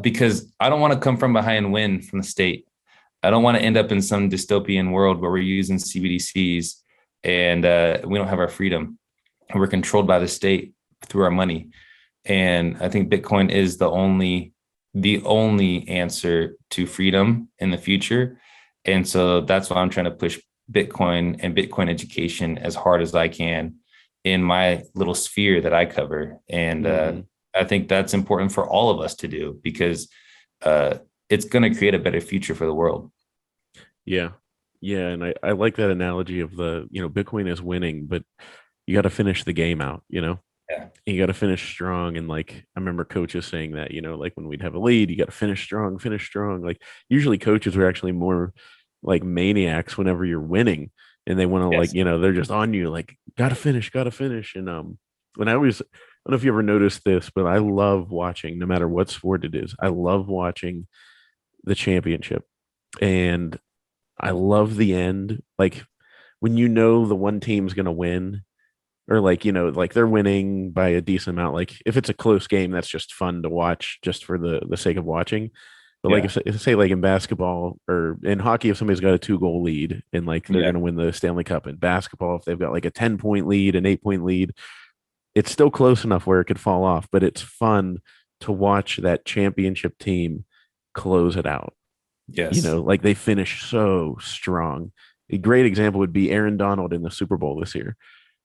[SPEAKER 2] because I don't want to come from behind and win from the state. I don't want to end up in some dystopian world where we're using CBDCs and we don't have our freedom. We're controlled by the state through our money. And I think Bitcoin is the only answer to freedom in the future. And so that's why I'm trying to push Bitcoin and Bitcoin education as hard as I can in my little sphere that I cover. And
[SPEAKER 1] Hmm.
[SPEAKER 2] I think that's important for all of us to do, because uh, it's going to create a better future for the world.
[SPEAKER 1] Yeah. Yeah. And I like that analogy of Bitcoin is winning, but you got to finish the game out,
[SPEAKER 2] Yeah.
[SPEAKER 1] you got to finish strong. And like, I remember coaches saying that, like when we'd have a lead, you got to finish strong, finish strong. Like, usually coaches were actually more like maniacs whenever you're winning and they want to, like,
[SPEAKER 2] Yes.
[SPEAKER 1] they're just on you, like, gotta finish, gotta finish. And, when I don't know if you ever noticed this, but I love watching, no matter what sport it is, I love watching the championship. And I love the end. Like, when the one team's going to win or like, like they're winning by a decent amount. Like if it's a close game, that's just fun to watch just for the sake of watching. But like
[SPEAKER 2] Yeah.
[SPEAKER 1] if say like in basketball or in hockey, if somebody's got a 2 goal lead and like they're
[SPEAKER 2] Yeah.
[SPEAKER 1] gonna win the Stanley Cup. In basketball, if they've got like a 10 point lead, an 8 point lead, it's still close enough where it could fall off, but it's fun to watch that championship team close it out.
[SPEAKER 2] Yes.
[SPEAKER 1] Like they finish so strong. A great example would be Aaron Donald in the Super Bowl this year.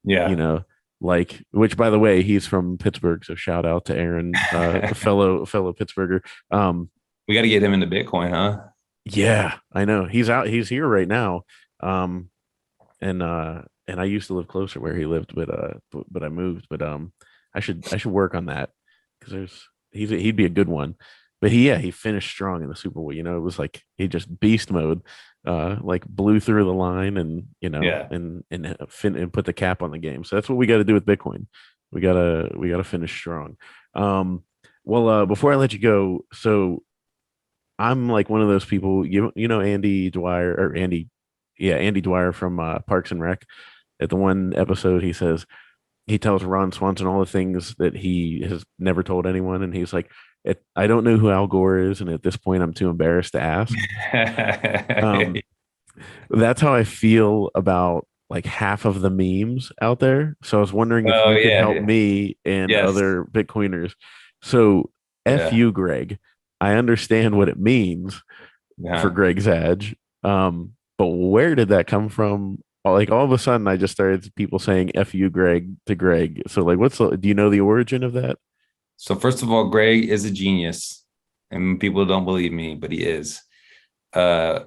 [SPEAKER 1] you
[SPEAKER 2] Yeah.
[SPEAKER 1] know, like, which by the way, he's from Pittsburgh, so shout out to Aaron, a fellow Pittsburgher.
[SPEAKER 2] We got to get him into Bitcoin, huh?
[SPEAKER 1] Yeah, I know he's here right now. Um, and I used to live closer where he lived, but I moved. But I should work on that because he'd be a good one. But he finished strong in the Super Bowl. It was like he just beast mode, like blew through the line and
[SPEAKER 2] Yeah.
[SPEAKER 1] and put the cap on the game. So that's what we got to do with Bitcoin. We gotta finish strong. Um, well, before I let you go, so I'm like one of those people. Andy Dwyer or Andy, yeah, Andy Dwyer from Parks and Rec. At the one episode, he tells Ron Swanson all the things that he has never told anyone, and he's like, "I don't know who Al Gore is, and at this point, I'm too embarrassed to ask." Um, that's how I feel about like half of the memes out there. So I was wondering if
[SPEAKER 2] Oh
[SPEAKER 1] you could
[SPEAKER 2] yeah,
[SPEAKER 1] help
[SPEAKER 2] yeah.
[SPEAKER 1] me and
[SPEAKER 2] Yes.
[SPEAKER 1] other Bitcoiners. So, F
[SPEAKER 2] Yeah.
[SPEAKER 1] you, Greg. I understand what it means for
[SPEAKER 2] Yeah.
[SPEAKER 1] Greg's Edge. But where did that come from? Like all of a sudden, I just started people saying "F you, Greg" to Greg. So, like, do you know the origin of that?
[SPEAKER 2] So first of all, Greg is a genius, and people don't believe me, but he is. Uh,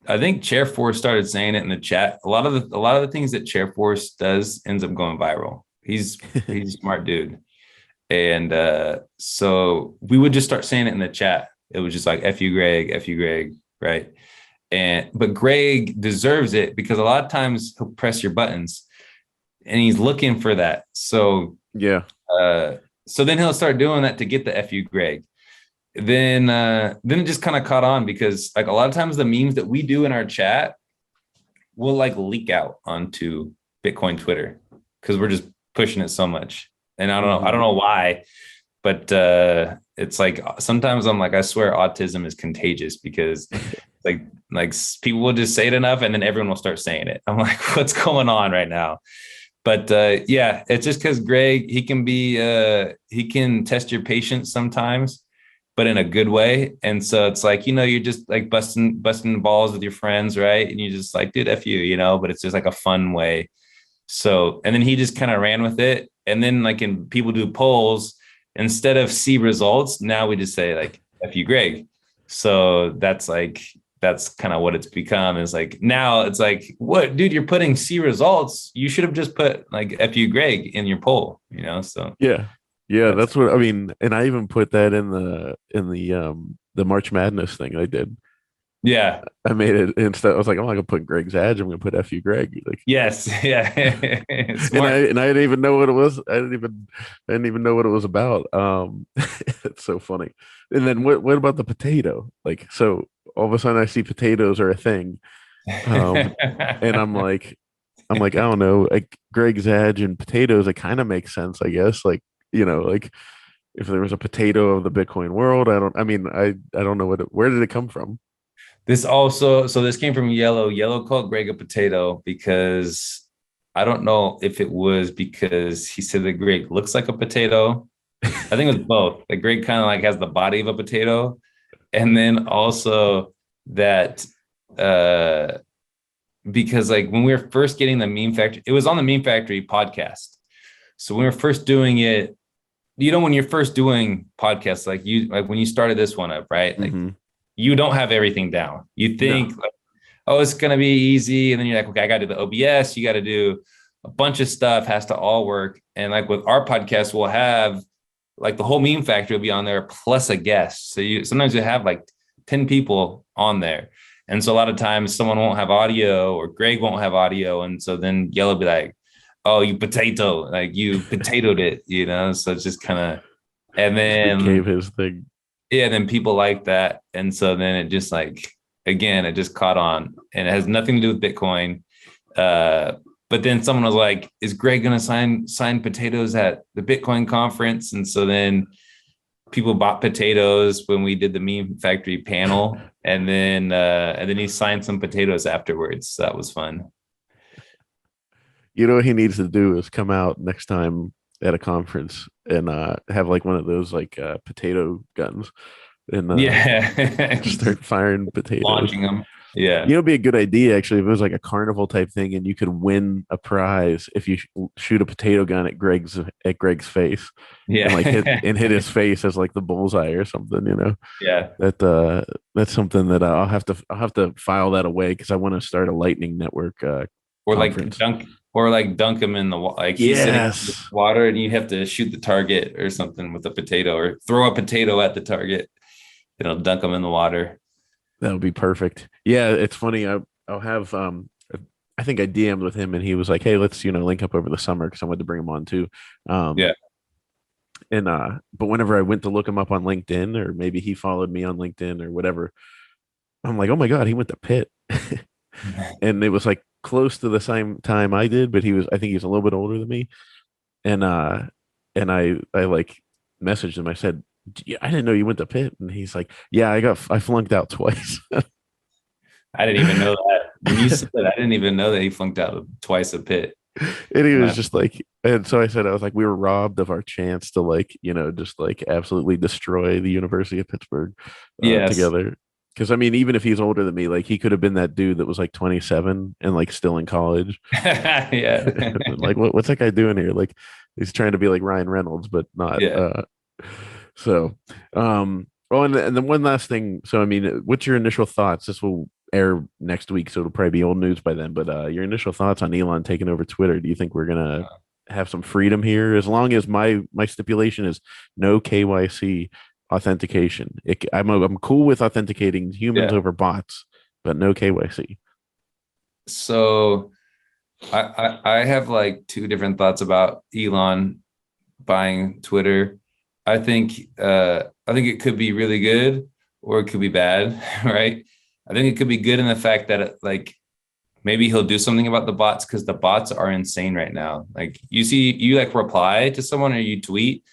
[SPEAKER 2] I think Chair Force started saying it in the chat. A lot of the things that Chair Force does ends up going viral. He's a smart dude. And so we would just start saying it in the chat. It was just like F you, Greg, right? But Greg deserves it because a lot of times he'll press your buttons and he's looking for that.
[SPEAKER 1] Yeah,
[SPEAKER 2] Uh, so then he'll start doing that to get the F you, Greg. Then it just kind of caught on because like a lot of times the memes that we do in our chat will like leak out onto Bitcoin Twitter because we're just pushing it so much. And I
[SPEAKER 1] hmm
[SPEAKER 2] don't know why, but it's like sometimes I'm like, I swear autism is contagious because like people will just say it enough and then everyone will start saying it. I'm like, what's going on right now? But yeah, it's just because Greg, he can test your patience sometimes, but in a good way. And so it's like, you're just like busting balls with your friends, right? And you just like, dude, F you, but it's just like a fun way. So, and then he just kind of ran with it. And then like in people do polls, instead of see results, now we just say like F you, Greg. So that's kind of what it's become is like now it's like, what, dude, you're putting see results. You should have just put like F you, Greg in your poll, So
[SPEAKER 1] yeah, yeah.
[SPEAKER 2] that's,
[SPEAKER 1] That's what I mean. And I even put that in the March Madness thing I did.
[SPEAKER 2] yeah.
[SPEAKER 1] I made it instead. I was like, I'm not gonna put Greg's Edge. I'm gonna put "F you, Greg." Like,
[SPEAKER 2] Yes. Yeah.
[SPEAKER 1] and I
[SPEAKER 2] Smart.
[SPEAKER 1] and I didn't even know what it was. I didn't even know what it was about. It's so funny. And then what about the potato? Like, so all of a sudden I see potatoes are a thing. Um, and I'm like, I don't know, like Greg's Edge and potatoes. It kind of makes sense, I guess. Like, like if there was a potato of the Bitcoin world, I mean, I don't know where did it come from?
[SPEAKER 2] This came from Yellow. Yellow called Greg a potato because I don't know if it was because he said that Greg looks like a potato. I think it was both. Like Greg kind of like has the body of a potato, and then also that uh because like when we were first getting the meme factory, it was on the meme factory podcast. So when we were first doing it, when you're first doing podcasts, like when you started this one up, right? Like
[SPEAKER 1] Mm-hmm.
[SPEAKER 2] you don't have everything down. You
[SPEAKER 1] No.
[SPEAKER 2] think like, oh, it's gonna be easy, and then you're like, okay, I got to do the OBS. You got to do a bunch of stuff. Has to all work. And like with our podcast, we'll have like the whole meme factory will be on there plus a guest. So sometimes you have like 10 people on there. And so a lot of times someone won't have audio or Greg won't have audio. And so then Yellow will be like, oh, you potato, like you potatoed it. So it's just kind of, and
[SPEAKER 1] Just became
[SPEAKER 2] then,
[SPEAKER 1] his thing.
[SPEAKER 2] yeah, then people like that. And so then it just like, again, it just caught on and it has nothing to do with Bitcoin. But then someone was like, "Is Greg going to sign potatoes at the Bitcoin conference?" And so then people bought potatoes when we did the meme factory panel, and then he signed some potatoes afterwards. So that was fun.
[SPEAKER 1] You know what he needs to do is come out next time at a conference and have like one of those like potato guns and
[SPEAKER 2] Yeah.
[SPEAKER 1] start firing potatoes.
[SPEAKER 2] Launching them. Yeah.
[SPEAKER 1] You know, it'd be a good idea actually if it was like a carnival type thing, and you could win a prize if you shoot a potato gun at Greg's face, and like
[SPEAKER 2] Yeah.
[SPEAKER 1] hit his face as like the bullseye or something. You know,
[SPEAKER 2] Yeah.
[SPEAKER 1] that that's something that I'll have to file that away because I want to start a Lightning Network
[SPEAKER 2] Or
[SPEAKER 1] conference.
[SPEAKER 2] like dunk him in the like he's sitting in the
[SPEAKER 1] Yes,
[SPEAKER 2] water and you have to shoot the target or something with a potato or throw a potato at the target. Dunk him in the water.
[SPEAKER 1] that would be perfect. Yeah, it's funny. I'll have I think I DM'd with him and he was like, "Hey, let's link up over the summer because I wanted to bring him on too." Um,
[SPEAKER 2] Yeah.
[SPEAKER 1] and but whenever I went to look him up on LinkedIn, or maybe he followed me on LinkedIn or whatever, I'm like, "Oh my god, he went to Pitt," and it was like close to the same time I did, but I think he's a little bit older than me, and I like messaged him. I said, "Yeah, I didn't know you went to Pitt," and he's like, "Yeah, I flunked out twice."
[SPEAKER 2] I didn't even know that. When you said that, I didn't even know that he flunked out twice a pit.
[SPEAKER 1] And he was just like, and so I said, I was like, we were robbed of our chance to like, just like absolutely destroy the University of Pittsburgh
[SPEAKER 2] Yes.
[SPEAKER 1] together. Because I mean, even if he's older than me, like he could have been that dude that was like 27 and like still in college.
[SPEAKER 2] Yeah.
[SPEAKER 1] Like, what's that guy doing here? Like, he's trying to be like Ryan Reynolds, but not.
[SPEAKER 2] Yeah.
[SPEAKER 1] So, oh, and then one last thing. So, I mean, what's your initial thoughts? This will air next week, so it'll probably be old news by then. But your initial thoughts on Elon taking over Twitter? Do you think we're gonna have some freedom here, as long as my stipulation is no KYC authentication? I'm cool with authenticating humans
[SPEAKER 2] Yeah.
[SPEAKER 1] over bots, but no KYC.
[SPEAKER 2] So I have like two different thoughts about Elon buying Twitter. I think it could be really good or it could be bad, right? I think it could be good in the fact that like maybe he'll do something about the bots because the bots are insane right now. Like you like reply to someone or you tweet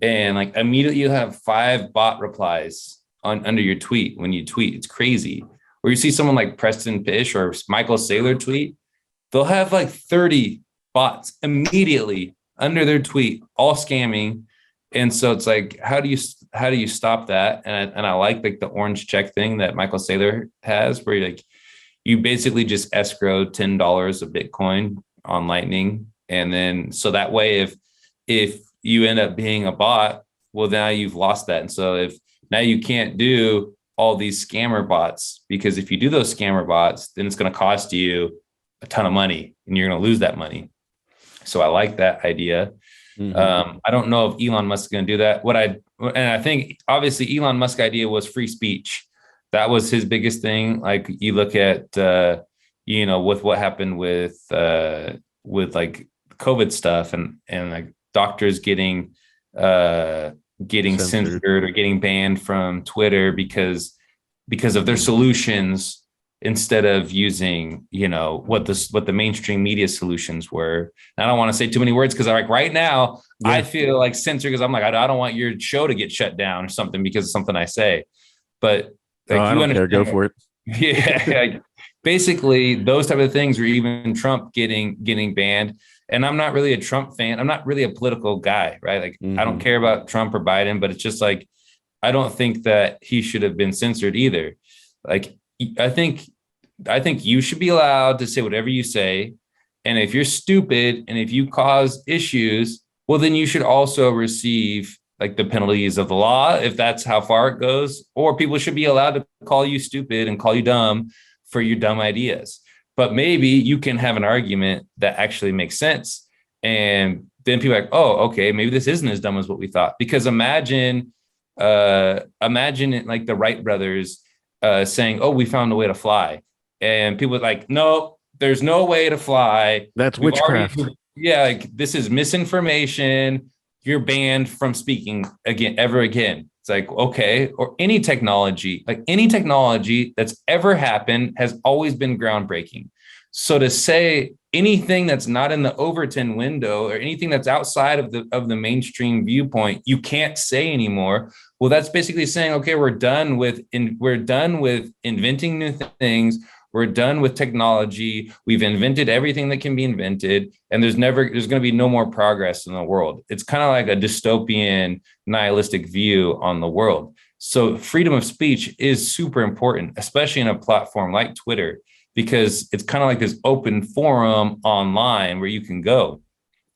[SPEAKER 2] and like immediately you have 5 bot replies on under your tweet when you tweet. It's crazy. Or you see someone like Preston Pish or Michael Saylor tweet, they'll have like 30 bots immediately under their tweet, all scamming. And so it's like, how do you stop that? And I like the orange check thing that Michael Saylor has, where you basically just escrow $10 of Bitcoin on Lightning, and then so that way if you end up being a bot, well now you've lost that, and so if now you can't do all these scammer bots, because if you do those scammer bots, then it's going to cost you a ton of money and you're going to lose that money. So I like that idea.
[SPEAKER 1] Mm-hmm.
[SPEAKER 2] I don't know if Elon Musk is going to do that. And I think obviously Elon Musk idea was free speech. That was his biggest thing. Like you look at, with what happened with like COVID stuff and like doctors getting
[SPEAKER 1] Censored.
[SPEAKER 2] censored or getting banned from Twitter because of their solutions instead of using, what the mainstream media solutions were. And I don't want to say too many words because like right now
[SPEAKER 1] Yeah.
[SPEAKER 2] I feel like censored because I'm like, I don't want your show to get shut down or something because of something I say. But like
[SPEAKER 1] I
[SPEAKER 2] you
[SPEAKER 1] don't care. Go
[SPEAKER 2] understand,
[SPEAKER 1] for it.
[SPEAKER 2] yeah, like, basically those type of things, or even Trump getting banned. And I'm not really a Trump fan. I'm not really a political guy, right? Like I don't
[SPEAKER 1] Mm-hmm.
[SPEAKER 2] care about Trump or Biden, but it's just like I don't think that he should have been censored either. Like I think I think you should be allowed to say whatever you say. And if you're stupid and if you cause issues, well, then you should also receive like the penalties of the law, if that's how far it goes. Or people should be allowed to call you stupid and call you dumb for your dumb ideas. But maybe you can have an argument that actually makes sense. And then people are like, oh, okay, maybe this isn't as dumb as what we thought. Because imagine it like the Wright brothers saying, "Oh, we found a way to fly," and people are like, "No, there's no way to fly.
[SPEAKER 1] That's
[SPEAKER 2] We've already,
[SPEAKER 1] witchcraft.
[SPEAKER 2] yeah, like this is misinformation. You're banned from speaking again, ever again." It's like, okay, or any technology that's ever happened has always been groundbreaking. So to say anything that's not in the Overton window or anything that's outside of the mainstream viewpoint, you can't say anymore. Well, that's basically saying, okay, we're done with inventing new things. We're done with technology. We've invented everything that can be invented, and there's going to be no more progress in the world. It's kind of like a dystopian, nihilistic view on the world. So freedom of speech is super important, especially in a platform like Twitter, because it's kind of like this open forum online where you can go,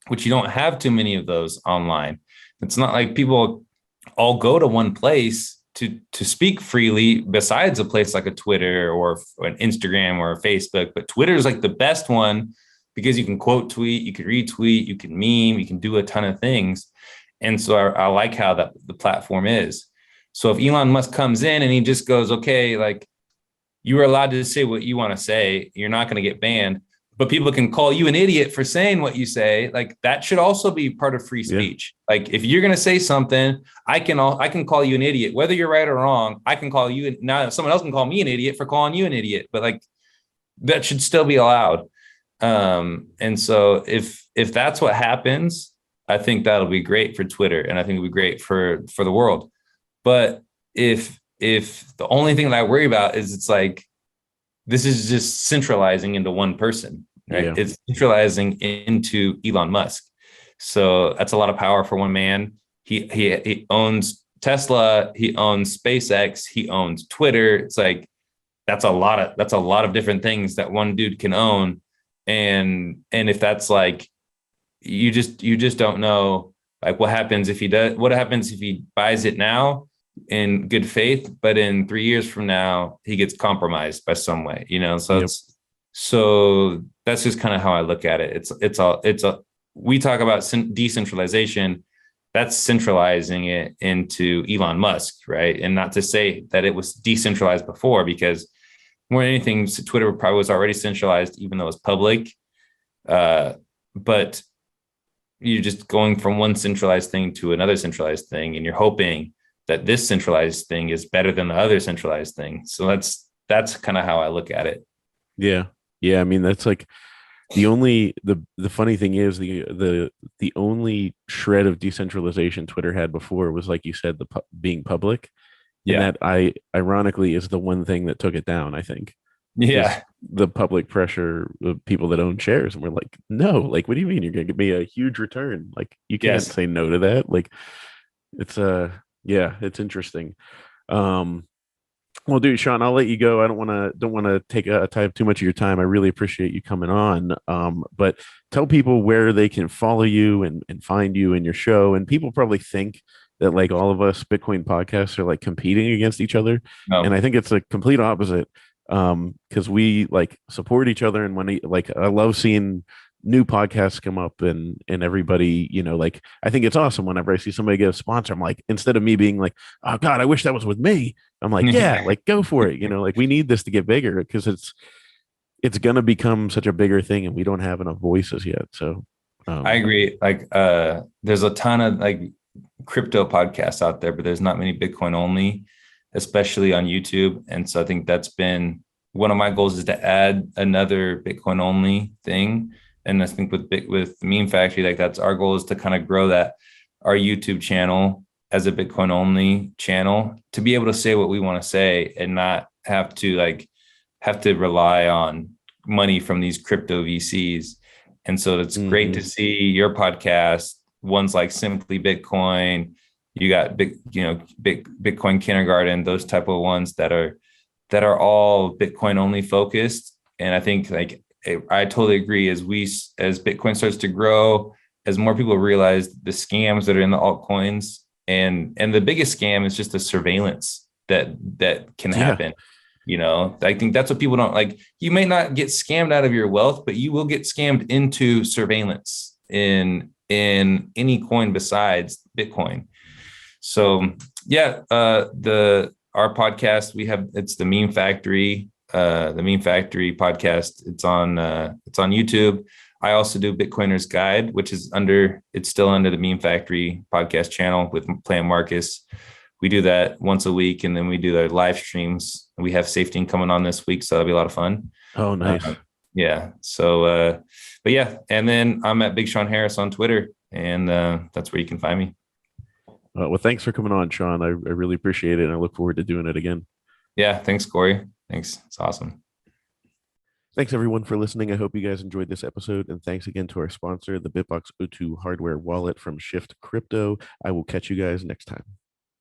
[SPEAKER 2] which you don't have too many of those online. It's not like people all go to one place to speak freely, besides a place like a Twitter or an Instagram or a Facebook. But Twitter is like the best one because you can quote tweet, you can retweet, you can meme, you can do a ton of things. And so I like how the platform is. So if Elon Musk comes in and he just goes, okay, like, you are allowed to say what you want to say, you're not going to get banned, but people can call you an idiot for saying what you say. Like, that should also be part of free speech. Yeah. Like, if you're going to say something, I can call you an idiot, whether you're right or wrong. I can call you, now someone else can call me an idiot for calling you an idiot, but like, that should still be allowed. And so if that's what happens, I think that'll be great for Twitter, and I think it'll be great for the world. But if the only thing that I worry about is it's like, this is just centralizing into one person, right? Yeah. It's centralizing into Elon Musk. So that's a lot of power for one man. He owns Tesla, he owns SpaceX, he owns Twitter. It's like, that's a lot of different things that one dude can own. And if that's like, you just don't know, like, what happens if he buys it now in good faith, but in 3 years from now he gets compromised by some way, so yep. So that's just kind of how I look at it. We talk about decentralization, that's centralizing it into Elon Musk, right? And not to say that it was decentralized before, because more than anything, Twitter probably was already centralized, even though it's public. But you're just going from one centralized thing to another centralized thing, and you're hoping that this centralized thing is better than the other centralized thing. So that's kind of how I look at it.
[SPEAKER 1] Yeah. Yeah. I mean, that's like the funny thing is the only shred of decentralization Twitter had before was, like you said, being public. Yeah. And that ironically is the one thing that took it down, I think.
[SPEAKER 2] Yeah.
[SPEAKER 1] The public pressure of people that own shares. And we're like, no, like, what do you mean you're going to give me a huge return? Like, you can't say no to that. Like, it's yeah, it's interesting. Well, dude, Sean, I'll let you go. I don't want to take too much of your time. I really appreciate you coming on. But tell people where they can follow you and find you and your show. And people probably think that, like, all of us Bitcoin podcasts are like competing against each other. No. And I think it's a complete opposite. Because we like support each other, and when I love seeing new podcasts come up and everybody, like, I think it's awesome whenever I see somebody get a sponsor. I'm like, instead of me being like, oh God, I wish that was with me, I'm like, yeah, like, go for it. Like, we need this to get bigger, because it's going to become such a bigger thing, and we don't have enough voices yet. So
[SPEAKER 2] I agree. Like, there's a ton of like crypto podcasts out there, but there's not many Bitcoin only, especially on YouTube. And so I think that's been one of my goals, is to add another Bitcoin only thing. And I think with Meme Factory, like, that's our goal, is to kind of grow our YouTube channel as a Bitcoin only channel, to be able to say what we want to say and not have to rely on money from these crypto VCs. And so it's great to see your podcast, ones like Simply Bitcoin. You got Bitcoin Kindergarten, those type of ones that are all Bitcoin only focused. And I think, like, I totally agree, as Bitcoin starts to grow, as more people realize the scams that are in the altcoins, and the biggest scam is just the surveillance that can happen. I think that's what people don't like. You may not get scammed out of your wealth, but you will get scammed into surveillance in any coin besides Bitcoin. So yeah, our podcast, it's the Meme Factory. The Meme Factory podcast. It's on YouTube. I also do Bitcoiner's Guide, which is still under the Meme Factory podcast channel with Plan Marcus. We do that once a week, and then we do our live streams. We have Safety coming on this week, so that'll be a lot of fun.
[SPEAKER 1] Oh, nice.
[SPEAKER 2] Yeah. So, but yeah, and then I'm at Big Sean Harris on Twitter, and that's where you can find me.
[SPEAKER 1] Well, thanks for coming on, Sean. I really appreciate it, and I look forward to doing it again.
[SPEAKER 2] Yeah. Thanks, Cory. Thanks. It's awesome.
[SPEAKER 1] Thanks everyone for listening. I hope you guys enjoyed this episode, and thanks again to our sponsor, the Bitbox O2 hardware wallet from Shift Crypto. I will catch you guys next time.